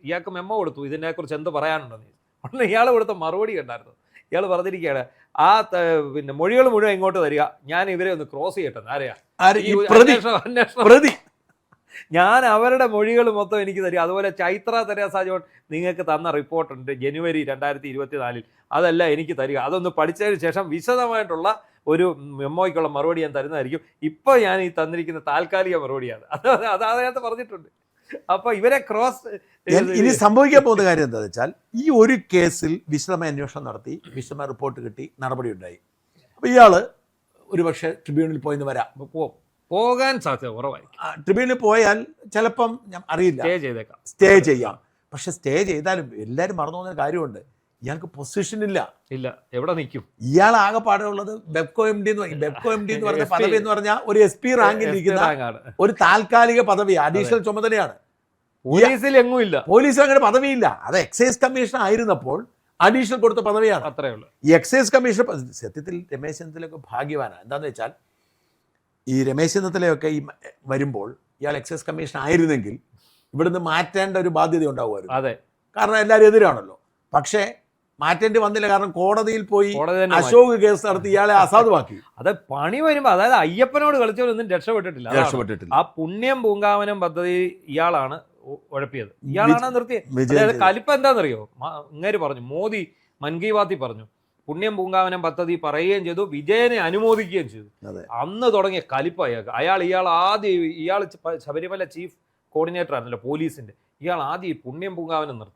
ഇയാൾക്ക് മെമ്മോ കൊടുത്തു ഇതിനെ കുറിച്ച് എന്ത് പറയാനുണ്ടെന്ന്. ഉടനെ ഇയാൾ കൊടുത്ത മറുപടി കണ്ടായിരുന്നു. ഇയാൾ പറഞ്ഞിരിക്കുകയാണ്, പിന്നെ മൊഴികൾ മുഴുവൻ ഇങ്ങോട്ട് തരിക, ഞാൻ ഇവരെ ഒന്ന് ക്രോസ് ചെയ്യട്ടെ. ആരെയാ? പ്രതി. ഞാൻ അവരുടെ മൊഴികൾ മൊത്തം എനിക്ക് തരിക. അതുപോലെ ചൈത്ര തെരേസ ജോൺ നിങ്ങൾക്ക് തന്ന റിപ്പോർട്ടുണ്ട് ജനുവരി 2024, അതെല്ലാം എനിക്ക് തരിക. അതൊന്ന് പഠിച്ചതിന് ശേഷം വിശദമായിട്ടുള്ള ഒരു മെമ്മോയ്ക്കുള്ള മറുപടി ഞാൻ തരുന്നതായിരിക്കും. ഇപ്പോൾ ഞാൻ ഈ തന്നിരിക്കുന്ന താൽക്കാലിക മറുപടിയാണ്. അത് അതിനകത്ത് പറഞ്ഞിട്ടുണ്ട്. അപ്പൊ ഇവരെ ക്രോസ് ഇനി സംഭവിക്കാൻ പോകുന്ന കാര്യം എന്താണെന്ന് വെച്ചാൽ, ഈ ഒരു കേസിൽ വിശദമായ അന്വേഷണം നടത്തി, വിശദമായ റിപ്പോർട്ട് കിട്ടി, നടപടി ഉണ്ടായി. അപ്പോൾ ഇയാള് ഒരുപക്ഷെ ട്രിബ്യൂണലിൽ പോയിന്ന് വരാം, പോകാൻ സാധ്യത കുറവായിരിക്കും. ട്രിബ്യൂണലിൽ പോയാൽ ചിലപ്പം ഞാൻ അറിയില്ല, സ്റ്റേ ചെയ്യാം. പക്ഷെ സ്റ്റേ ചെയ്താലും എല്ലാവരും മറന്നു പോകുന്ന കാര്യമുണ്ട്, ഇയാൾക്ക് പൊസിഷൻ ഇല്ല. എവിടെ നിൽക്കും? ഇയാൾ ആകെപ്പാടുള്ളത് ബെബ്കോ എം ഡി എന്ന് പറഞ്ഞ പദവി എന്ന് പറഞ്ഞാൽ ഒരു SP റാങ്കിൽ ഇരിക്കുന്ന ഒരു താൽക്കാലിക പദവി, അഡീഷണൽ ചുമതലയാണ്. പോലീസിൽ എങ്ങും ഇല്ല, പോലീസിൽ അങ്ങനെ പദവിയില്ല. അത് എക്സൈസ് കമ്മീഷൻ ആയിരുന്നപ്പോൾ അഡീഷണൽ കൊടുത്ത പദവിയാണ്. അത്രേ ഉള്ളൂ. ഈ എക്സൈസ് കമ്മീഷൻ സത്യത്തിൽ രമേശ് ചെന്നിത്തലയൊക്കെ ഭാഗ്യവാനാണ്. എന്താണെന്ന് വെച്ചാൽ ഈ രമേശ് ചെന്നിത്തലയൊക്കെ ഈ വരുമ്പോൾ ഇയാൾ എക്സൈസ് കമ്മീഷൻ ആയിരുന്നെങ്കിൽ ഇവിടുന്ന് മാറ്റേണ്ട ഒരു ബാധ്യത ഉണ്ടാവുമായിരുന്നു. അതെ, കാരണം എല്ലാവരും എതിരാണല്ലോ. പക്ഷേ മാറ്റേണ്ടി വന്നില്ല, കാരണം കോടതിയിൽ പോയി അശോക് കേസ് നടത്തി ഇയാളെ അസാധുവാക്കി. അത് പണി വരുമ്പോ, അതായത് അയ്യപ്പനോട് കളിച്ചവരൊന്നും രക്ഷപ്പെട്ടിട്ടില്ല. ആ പുണ്യം പൂങ്കാവനം പദ്ധതി ഇയാളാണ് ഉഴപ്പിയത്, ഇയാളാണ് നിർത്തിയത്. കലിപ്പ് എന്താണെന്നറിയോ? ഇങ്ങനെ പറഞ്ഞു, മോദി മൻ കി ബാത്തിൽ പറഞ്ഞു, പുണ്യം പൂങ്കാവനം പദ്ധതി പറയുകയും ചെയ്തു, വിജയനെ അനുമോദിക്കുകയും ചെയ്തു. അന്ന് തുടങ്ങിയ കലിപ്പ് ഇയാൾ ശബരിമല ചീഫ് കോർഡിനേറ്റർ ആണല്ലോ പോലീസിന്റെ. ഇയാൾ ആദ്യം ഈ പുണ്യം പൂങ്കാവനം നിർത്തി.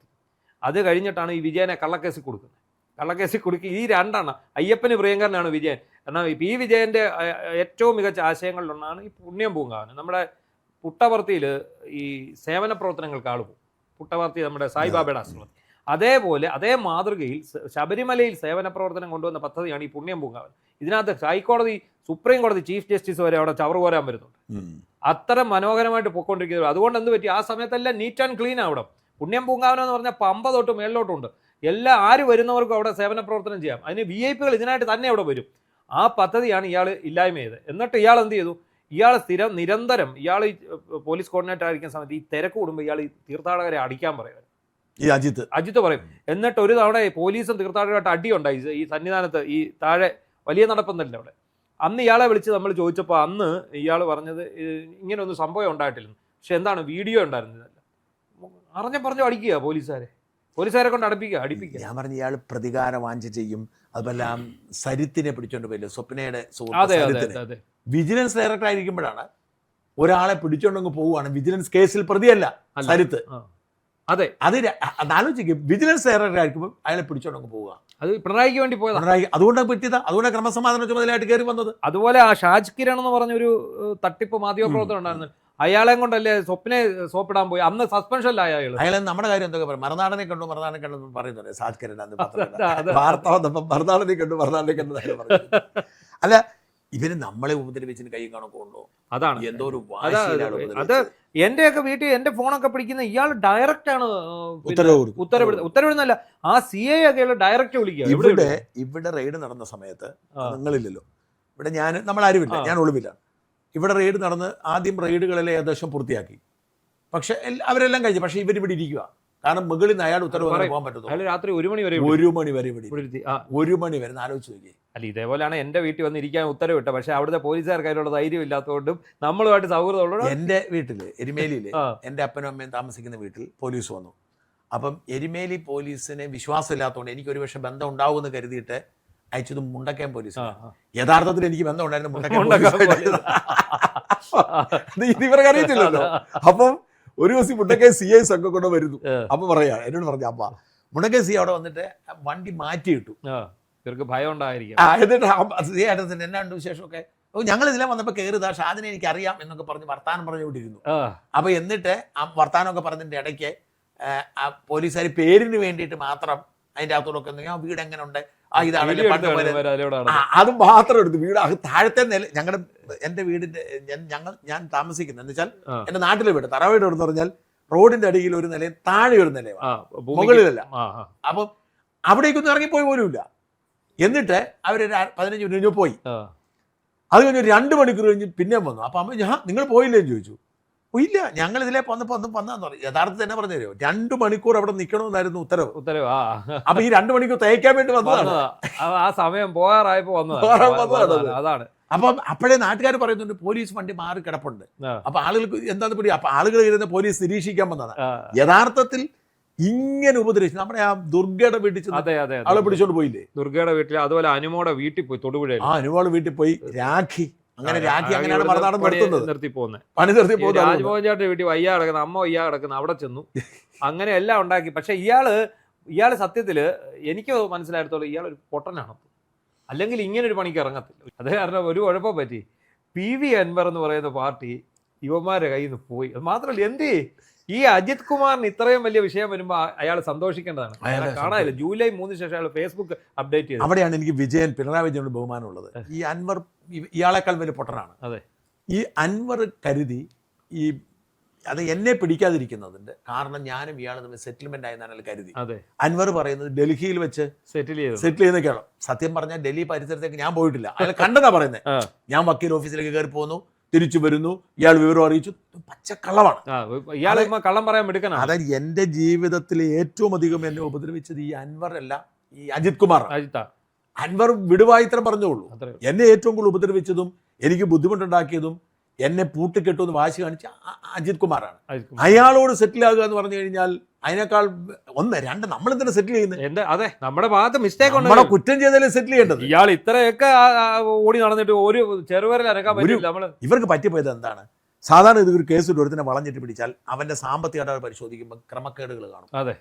അത് കഴിഞ്ഞിട്ടാണ് ഈ വിജയനെ കള്ളക്കേസിൽ കൊടുക്കുന്നത്. കള്ളക്കേസിൽ കൊടുക്കുക ഈ രണ്ടാണ്. അയ്യപ്പന് പ്രിയങ്കരനാണ് വിജയൻ. കാരണം ഈ വിജയന്റെ ഏറ്റവും മികച്ച ആശയങ്ങളിലൊന്നാണ് ഈ പുണ്യം പൂങ്കാവനം. നമ്മുടെ പുട്ടപർത്തിയിൽ ഈ സേവന പ്രവർത്തനങ്ങൾക്ക് ആൾ പോകും. പുട്ടപർത്തി നമ്മുടെ സായിബാബയുടെ ആശ്രമം. അതേപോലെ അതേ മാതൃകയിൽ ശബരിമലയിൽ സേവന പ്രവർത്തനം കൊണ്ടുവന്ന പദ്ധതിയാണ് ഈ പുണ്യം പൂങ്കാവനം. ഇതിനകത്ത് ഹൈക്കോടതി, സുപ്രീം കോടതി ചീഫ് ജസ്റ്റിസ് വരെ അവിടെ ചവറ് കോരാൻ വരുന്നുണ്ട്. അത്തരം മനോഹരമായിട്ട് പൊയ്ക്കൊണ്ടിരിക്കുന്നത്. അതുകൊണ്ട് എന്ത് പറ്റി, ആ സമയത്തെല്ലാം നീറ്റ് ആൻഡ് ക്ലീൻ ആവണം. പുണ്യം പൂങ്കാവനം എന്ന് പറഞ്ഞാൽ പമ്പ തൊട്ട് മേളിലോട്ടുണ്ട്. ആര് വരുന്നവർക്കും അവിടെ സേവന പ്രവർത്തനം ചെയ്യാം. അതിന് VIP ഇതിനായിട്ട് തന്നെ അവിടെ വരും. ആ പദ്ധതിയാണ് ഇയാൾ ഇല്ലായ്മ ചെയ്തത്. എന്നിട്ട് ഇയാൾ എന്ത് ചെയ്തു, ഇയാൾ നിരന്തരം ഇയാൾ പോലീസ് കോർഡിനേറ്റർ ആയിരിക്കുന്ന സമയത്ത് ഈ തിരക്ക് കൂടുമ്പോൾ ഇയാൾ ഈ തീർത്ഥാടകരെ അടിക്കാൻ പറയുന്നത് ഈ അജിത്ത് പറയും. എന്നിട്ട് ഒരു തവണ പോലീസും തീർത്ഥാടകരായിട്ട് അടിയുണ്ടായി ഈ സന്നിധാനത്ത്, ഈ താഴെ വലിയ നടപ്പൊന്നല്ല അവിടെ. അന്ന് ഇയാളെ വിളിച്ച് നമ്മൾ ചോദിച്ചപ്പോൾ അന്ന് ഇയാൾ പറഞ്ഞത് ഇങ്ങനെയൊന്നും സംഭവം ഉണ്ടായിട്ടില്ല. പക്ഷെ എന്താണ്, വീഡിയോ ഉണ്ടായിരുന്നില്ല. പറഞ്ഞു അടിക്കുക പോലീസുകാരെ കൊണ്ട് അടിപ്പിക്കുക. ഞാൻ പറഞ്ഞു ഇയാൾ പ്രതികാര വാഞ്ച ചെയ്യും. അതുപോലെ സരിത്തിനെ പിടിച്ചോണ്ട് പോയില്ലേ, സ്വപ്നയുടെ വിജിലൻസ് ഡയറക്ടർ ആയിരിക്കുമ്പോഴാണ് ഒരാളെ പിടിച്ചോണ്ടങ്ങ് പോവുകയാണ്. വിജിലൻസ് കേസിൽ പ്രതിയല്ല സരിത്ത്. അതെ, ആലോചിക്കും, വിജിലൻസ് ഡയറക്ടർ ആയിരിക്കുമ്പോൾ അയാളെ പിടിച്ചോണ്ടങ്ങ് പോവുക. അത് പിണറായിക്ക് വേണ്ടി പോയത്. അതുകൊണ്ടാണ് പറ്റിയത്. അതുകൊണ്ടാണ് ക്രമസമാധാന ചുമതലയായിട്ട് കയറി വന്നത്. അതുപോലെ ആ ഷാജ് കിരൺ എന്ന് പറഞ്ഞൊരു തട്ടിപ്പ് മാധ്യമപ്രവർത്തനം ഉണ്ടായിരുന്നു. അയാളെ കൊണ്ടല്ലേ സ്വപ്നെ സോപ്പിടാൻ പോയി. അന്ന് സസ്പെൻഷനിലായ അയാളെ. നമ്മുടെ കാര്യം എന്തൊക്കെ പറയും, മറുനാടനെ കണ്ടു പറയുന്നുണ്ട്. ഷാജ് കിരൺ വാർത്ത വന്നപ്പോൾ മറുനാടനെ കണ്ടു അല്ല, ഇവര് നമ്മളെ ഉപദ്രവിച്ചിന് കൈ കണക്ക് കൊണ്ടോ? അതാണ് എന്തോ ഒരു അത്. എന്റെയൊക്കെ വീട്ടിൽ എന്റെ ഫോണൊക്കെ പിടിക്കുന്ന ഇയാൾ ഡയറക്റ്റ് ആണ് ഉത്തരവിടുന്നല്ല, ആ CI ഒക്കെ ഡയറക്റ്റ് വിളിക്കുക. ഇവിടെ റെയ്ഡ് നടന്ന സമയത്ത് നിങ്ങളില്ലല്ലോ, ഇവിടെ നമ്മളാരുമില്ല, ഞാൻ ഒളിവില്ല. ഇവിടെ റെയ്ഡ് നടന്ന് ആദ്യം റെയ്ഡുകളെല്ലാം ഏകദേശം പൂർത്തിയാക്കി. പക്ഷെ അവരെല്ലാം കഴിഞ്ഞു. പക്ഷെ ഇവരിവിടെ ഇരിക്കുക. കാരണം മുകളിൽ നിന്ന് അയാൾ ഉത്തരവ് പോകാൻ പറ്റുന്നു. രാത്രി 1 മണി വരെ 1 മണി വരെ ആലോചിച്ച് നോക്കി. അല്ല, ഇതേപോലെയാണ് എൻ്റെ വീട്ടിൽ വന്നിരിക്കാൻ ഉത്തരവിട്ട. പക്ഷെ അവിടുത്തെ പോലീസുകാർക്ക് അതിലുള്ള ധൈര്യം ഇല്ലാത്തതുകൊണ്ടും നമ്മളുമായിട്ട് സൗഹൃദമുള്ള എൻ്റെ വീട്ടില് എരുമേലിയില് എൻ്റെ അപ്പനും അമ്മയും താമസിക്കുന്ന വീട്ടിൽ പോലീസ് വന്നു. അപ്പം എരുമേലി പോലീസിനെ വിശ്വാസമില്ലാത്തതുകൊണ്ട് എനിക്ക് ഒരു പക്ഷെ ബന്ധം ഉണ്ടാവുമെന്ന് കരുതിയിട്ട് അയച്ചത് മുണ്ടക്കയം പോലീസ്. യഥാർത്ഥത്തിൽ എനിക്ക് ബന്ധം ഉണ്ടായിരുന്നു മുണ്ടക്കയം. ഇവർക്ക് അറിയത്തില്ലല്ലോ. അപ്പം ഒരു ദിവസം മുണ്ടക്കയം CI സംഘം കൊണ്ട് വരുന്നു. അപ്പൊ എന്നോട് പറഞ്ഞു, അപ്പ മുണ്ടക്കയം CI അവിടെ വന്നിട്ട് വണ്ടി മാറ്റിയിട്ടു. ഇവർക്ക് ഭയം ഉണ്ടായിരിക്കും. എന്നിട്ട് എന്നാണ്ട് വിശേഷമൊക്കെ, ഞങ്ങൾ ഇതിലെ വന്നപ്പോൾ കയറിയതാ, ഷാദിനെ എനിക്ക് അറിയാം എന്നൊക്കെ പറഞ്ഞ് വർത്താനം പറഞ്ഞുകൊണ്ടിരുന്നു. അപ്പൊ എന്നിട്ട് ആ വർത്താനമൊക്കെ പറഞ്ഞതിന്റെ ഇടയ്ക്ക് പോലീസുകാർ പേരിന് വേണ്ടിയിട്ട് മാത്രം അതിൻ്റെ അകത്തോടൊക്കെ ആ വീട് എങ്ങനെ ഉണ്ട്, ഇതാണ് വീഡിയോ പണ്ട് എടുത്ത് പോലെ. അതിലൂടെ അത് മാത്രം എടുത്ത് വീട് താഴത്തെ നില എൻ്റെ വീടിന്റെ ഞാൻ താമസിക്കുന്നത് എന്ന് വെച്ചാൽ എൻ്റെ നാട്ടിലെ വീട് തറവാട് എന്ന് പറഞ്ഞാൽ റോഡിന്റെ അടിയിൽ ഒരു നിലയും താഴെ ഒരു നിലയും മുകളിലല്ല. അപ്പം അവിടേക്കൊന്നും ഇറങ്ങിപ്പോയി പോലുമില്ല. എന്നിട്ട് അവരൊരു 15 മിനിറ്റ് കഴിഞ്ഞ് പോയി. അത് കഴിഞ്ഞ് 2 മണിക്കൂർ കഴിഞ്ഞ് പിന്നെയും വന്നു. അപ്പം അമ്മ നിങ്ങൾ പോയില്ലേന്ന് ചോദിച്ചു. ഇല്ല, ഞങ്ങൾ ഇതിലെ വന്നതാന്ന് പറഞ്ഞു. യഥാർത്ഥത്തിൽ തന്നെ പറഞ്ഞു തരുമോ, 2 മണിക്കൂർ അവിടെ നിൽക്കണമെന്നായിരുന്നു ഉത്തരവ്. അപ്പൊ ഈ 2 മണിക്കൂർ തയ്ക്കാൻ വേണ്ടി വന്നതാണ്. ആ സമയം പോകാറായപ്പോ വന്നതാണ്. അതാണ്. അപ്പം അപ്പോഴേ നാട്ടുകാർ പറയുന്നുണ്ട് പോലീസ് വണ്ടി മാറി കിടപ്പുണ്ട്. അപ്പൊ ആളുകൾക്ക് എന്താന്ന് പിടി. അപ്പൊ ആളുകൾ ഇരുന്ന് പോലീസ് നിരീക്ഷിക്കാൻ വന്നതാണ്. യഥാർത്ഥത്തിൽ ഇങ്ങനെ ഉപദ്രവിച്ചു. നമ്മുടെ ആ ദുർഗയുടെ വീട്ടിൽ ആളെ പിടിച്ചോണ്ട് പോയില്ലേ, ദുർഗയുടെ വീട്ടിൽ. അതുപോലെ അനുമോടെ വീട്ടിൽ പോയി, തൊടുപുഴയിൽ. അനുമോളെ വീട്ടിൽ പോയി. രാഖി അങ്ങനെയാണ് മറുനാടൻ നിർത്തി പോകുന്നത്. പണി നിർത്തി പോകുന്നത്. രാജ്മോഹൻ ചേട്ടന്റെ വീട്ടിൽ വയ്യാ കിടക്കുന്ന, അമ്മ വയ്യാ കിടക്കുന്ന, അവിടെ ചെന്നു. അങ്ങനെ എല്ലാം ഉണ്ടാക്കി. പക്ഷെ ഇയാള് സത്യത്തില് എനിക്ക് മനസ്സിലായിടത്തോളം ഇയാളൊരു പൊട്ടനാണ്. അല്ലെങ്കിൽ ഇങ്ങനെ ഒരു പണിക്ക് ഇറങ്ങത്തില്ല. അത് കാരണം ഒരു കുഴപ്പം പറ്റി. PV അൻവർ എന്ന് പറയുന്ന പാർട്ടി യുവമാരുടെ കയ്യിൽ നിന്ന് പോയി. അത് മാത്രമല്ല, ഈ അജിത് കുമാറിന് ഇത്രയും വലിയ വിഷയം വരുമ്പോൾ അയാൾ സന്തോഷിക്കേണ്ടതാണ്. കാണാനില്ല. ജൂലൈ 3 ശേഷം അയാൾ ഫേസ്ബുക്ക് അപ്ഡേറ്റ് ചെയ്തു. അവിടെയാണ് എനിക്ക് പിണറായി വിജയനോട് ബഹുമാനമുള്ളത്. ഈ അൻവർ ഇയാളെക്കാൾ വലിയ പൊട്ടനാണ്. അതെ. ഈ അൻവർ കരുതി അത് എന്നെ പിടിക്കാതിരിക്കുന്നതിന്റെ കാരണം ഞാനും ഇയാൾ തമ്മിൽ സെറ്റിൽമെന്റ് ആയെന്നാണ് കരുതി. അൻവർ പറയുന്നത് ഡൽഹിയിൽ വെച്ച് സെറ്റിൽ ചെയ്യുന്നൊക്കെയാണ്. സത്യം പറഞ്ഞാൽ ഡൽഹി പരിസരത്തേക്ക് ഞാൻ പോയിട്ടില്ല. അയാൾ കണ്ടെന്നാ പറയുന്നത്. ഞാൻ വക്കീൽ ഓഫീസിലേക്ക് കയറി പോകുന്നു, തിരിച്ചു വരുന്നു, ഇയാൾ വിവരം അറിയിച്ചു. പച്ചക്കള്ളമാണ്. കള്ളം പറയാൻ എടുക്കണം. അതായത് എന്റെ ജീവിതത്തിൽ ഏറ്റവും അധികം എന്നെ ഉപദ്രവിച്ചത് ഈ അൻവർ അല്ല, ഈ അജിത് കുമാർ. അൻവർ വിടുവായിത്തരം പറഞ്ഞോളൂ. എന്നെ ഏറ്റവും കൂടുതൽ ഉപദ്രവിച്ചതും എനിക്ക് ബുദ്ധിമുട്ടുണ്ടാക്കിയതും എന്നെ പൂട്ടിക്കെട്ടുമെന്ന് വാശി കാണിച്ച അജിത് കുമാറാണ്. അയാളോട് സെറ്റിൽ ആകുക എന്ന് പറഞ്ഞു കഴിഞ്ഞാൽ അതിനേക്കാൾ 1, 2 നമ്മൾ എന്തിനാ സെറ്റിൽ ചെയ്യുന്നത്? അതെ, നമ്മുടെ ഭാഗത്ത് മിസ്റ്റേക്ക് ഉണ്ട്. നമ്മളെ കുറ്റം ചെയ്താലേ സെറ്റിൽ ചെയ്യേണ്ടത്. ഇയാൾ ഇത്രയൊക്കെ ഓടി നടന്നിട്ട് ഒരു ചെറുവരൽ അനക്കാൻ പറ്റില്ല. ഇവർക്ക് പറ്റിപ്പോയത് എന്താണ്? സാധാരണ ഇതൊരു കേസ് ഒരുത്തിനെ വളഞ്ഞിട്ട് പിടിച്ചാൽ അവന്റെ സാമ്പത്തിക ഇടപാട് പരിശോധിക്കുമ്പോൾ ക്രമക്കേടുകൾ കാണും. അതെ.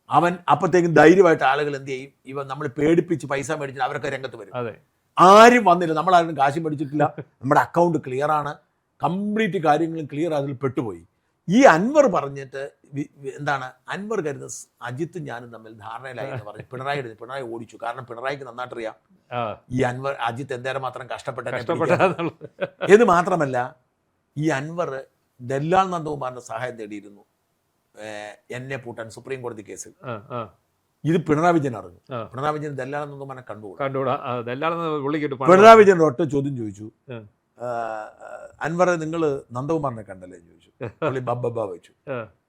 അവൻ അപ്പത്തേക്കും ധൈര്യമായിട്ട് ആളുകൾ എന്ത് ചെയ്യും? ഇവ നമ്മൾ പേടിപ്പിച്ച് പൈസ മേടിച്ചിട്ട് അവരൊക്കെ രംഗത്ത് വരും. ആരും വന്നില്ല, നമ്മളാരും കാശും മേടിച്ചിട്ടില്ല, നമ്മുടെ അക്കൗണ്ട് ക്ലിയർ ആണ്, കംപ്ലീറ്റ് കാര്യങ്ങളും ക്ലിയർ അതിൽ പെട്ടുപോയി. ഈ അൻവർ പറഞ്ഞിട്ട് എന്താണ്, അൻവർ കരുതുന്നത് അജിത്തും ഞാനും തമ്മിൽ ധാരണയിലായി എന്ന് പറഞ്ഞു പിണറായി ഓടിച്ചു. കാരണം പിണറായിക്ക് നന്നായിട്ടറിയാം ഈ അജിത്ത് എന്തേരം മാത്രം കഷ്ടപ്പെട്ട. ഇത് മാത്രമല്ല, ഈ അൻവർ ദല്ലാൽ നന്ദകുമാറിന്റെ സഹായം തേടിയിരുന്നു എന്നെ പൂട്ടാൻ സുപ്രീം കോടതി കേസിൽ. ഇത് പിണറായി വിജയൻ അറിഞ്ഞു. പിണറായി വിജയൻ ദല്ലാൽ നന്ദകുമാറിനെ കണ്ടുകൂടാ. പിണറായി വിജയൻ ഒറ്റ ചോദ്യം ചോദിച്ചു, അൻവറെ നിങ്ങൾ നന്ദകുമാറിനെ കണ്ടല്ലേ ചോദിച്ചു. പുള്ളി ബബ്ബ വെച്ചു.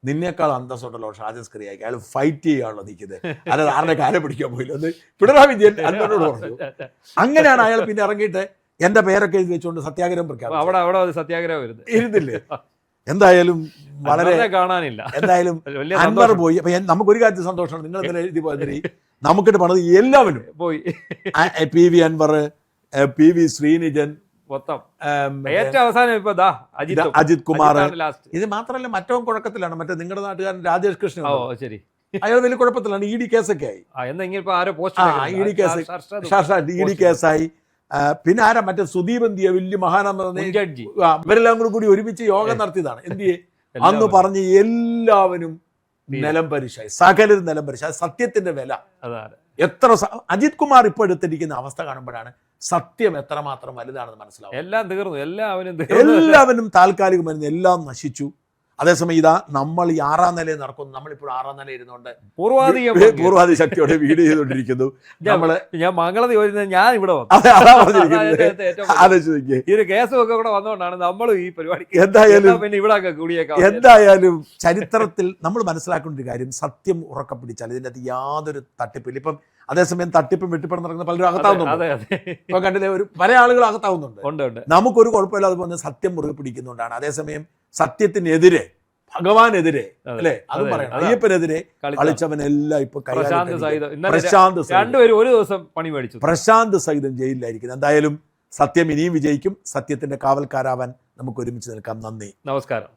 നിന്നേക്കാൾ അന്തസ്സുണ്ടല്ലോ ഷാജസ്കറി ആയി, അയാൾ ഫൈറ്റ് ചെയ്യാണല്ലോ നിൽക്കുന്നത്, അല്ലാതെ ആരുടെ കാര്യം പിടിക്കാൻ പോയില്ല എന്ന് പിണറായി വിജയൻ അൻവറിനോട് പറഞ്ഞു. അങ്ങനെയാണ് അയാൾ പിന്നെ ഇറങ്ങിയിട്ട് എന്റെ പേരൊക്കെ എഴുതി വെച്ചുകൊണ്ട് സത്യാഗ്രഹം പ്രഖ്യാപിച്ചു. ഇരുന്നില്ലേ? എന്തായാലും വളരെ കാണാനില്ല. എന്തായാലും അൻവർ പോയി. അപ്പൊ നമുക്കൊരു കാര്യത്തിൽ സന്തോഷമാണ്, നിങ്ങൾ ഇന്നലെ എഴുതി പോയതിന് നമുക്കിട്ട് പണത് എല്ലാവരും പോയി. PV അൻവർ, PV ശ്രീനിജൻ, ഏറ്റവും അവസാനം അജിത് കുമാർ. ഇത് മാത്രമല്ല മറ്റവും കുഴപ്പത്തിലാണ്. മറ്റേ നിങ്ങളുടെ നാട്ടുകാരൻ രാജേഷ് കൃഷ്ണൻ, അയാൾ വലിയ കുഴപ്പത്തിലാണ്. ED കേസൊക്കെ ആയി. ED കേസായി. പിന്നെ ആരാ മറ്റേ സുദീപ് എന്തിയ വലിയ മഹാനാന്ന് ഇവരെല്ലാം കൂടി ഒരുമിച്ച് യോഗം നടത്തിയതാണ്. എന്തിയെ അന്ന് പറഞ്ഞ് എല്ലാവരും നിലം പരിശായി, സകലരും നിലം പരിശായി. സത്യത്തിന്റെ വില എത്ര അജിത് കുമാർ ഇപ്പോൾ എടുത്തിരിക്കുന്ന അവസ്ഥ കാണുമ്പോഴാണ് സത്യം എത്രമാത്രം വലുതാണെന്ന് മനസ്സിലാവും. എല്ലാം തീർന്നു, എല്ലാവരും താൽക്കാലികമായിരുന്നു, എല്ലാം നശിച്ചു. അതേസമയം ഇതാ നമ്മൾ ഈ 6ാം നിലയിൽ നടക്കുന്നു. നമ്മളിപ്പോൾ 6ാം നില ഇരുന്നുകൊണ്ട് പൂർവാധി ശക്തിയോടെ വീട് ചെയ്തുകൊണ്ടിരിക്കുന്നു. ഞാൻ മംഗളത്തിൽ ചോദിച്ചത് ഞാൻ ഇവിടെ ഈ കേസൊക്കെ കൂടെ വന്നുകൊണ്ടാണ് നമ്മൾ ഈ പരിപാടി. എന്തായാലും ചരിത്രത്തിൽ നമ്മൾ മനസ്സിലാക്കേണ്ട ഒരു കാര്യം, സത്യം ഉറക്കെ പിടിച്ചാൽ ഇതിൻ്റെ അകത്ത് യാതൊരു തട്ടിപ്പില്ല. ഇപ്പം അതേസമയം തട്ടിപ്പും വെട്ടിപ്പടം നടക്കുന്ന പലരും അകത്താവുന്നുണ്ട്. ഇപ്പൊ കണ്ടില്ലേ, പല ആളുകൾ അകത്താവുന്നുണ്ട്. നമുക്കൊരു കുഴപ്പമില്ല, അതുപോലെ സത്യം മുറുകെ പിടിക്കുന്നുണ്ടാണ്. അതേസമയം സത്യത്തിനെതിരെ, ഭഗവാനെതിരെ, അല്ലെ അത് പറയണം, അയ്യപ്പനെതിരെ കളിച്ചവനെല്ലാം ഇപ്പൊ പ്രശാന്ത് സഹിതം ജയിലിലായിരിക്കുന്നു. എന്തായാലും സത്യം ഇനിയും വിജയിക്കും. സത്യത്തിന്റെ കാവൽക്കാരാവാൻ നമുക്ക് ഒരുമിച്ച് നിൽക്കാം. നന്ദി, നമസ്കാരം.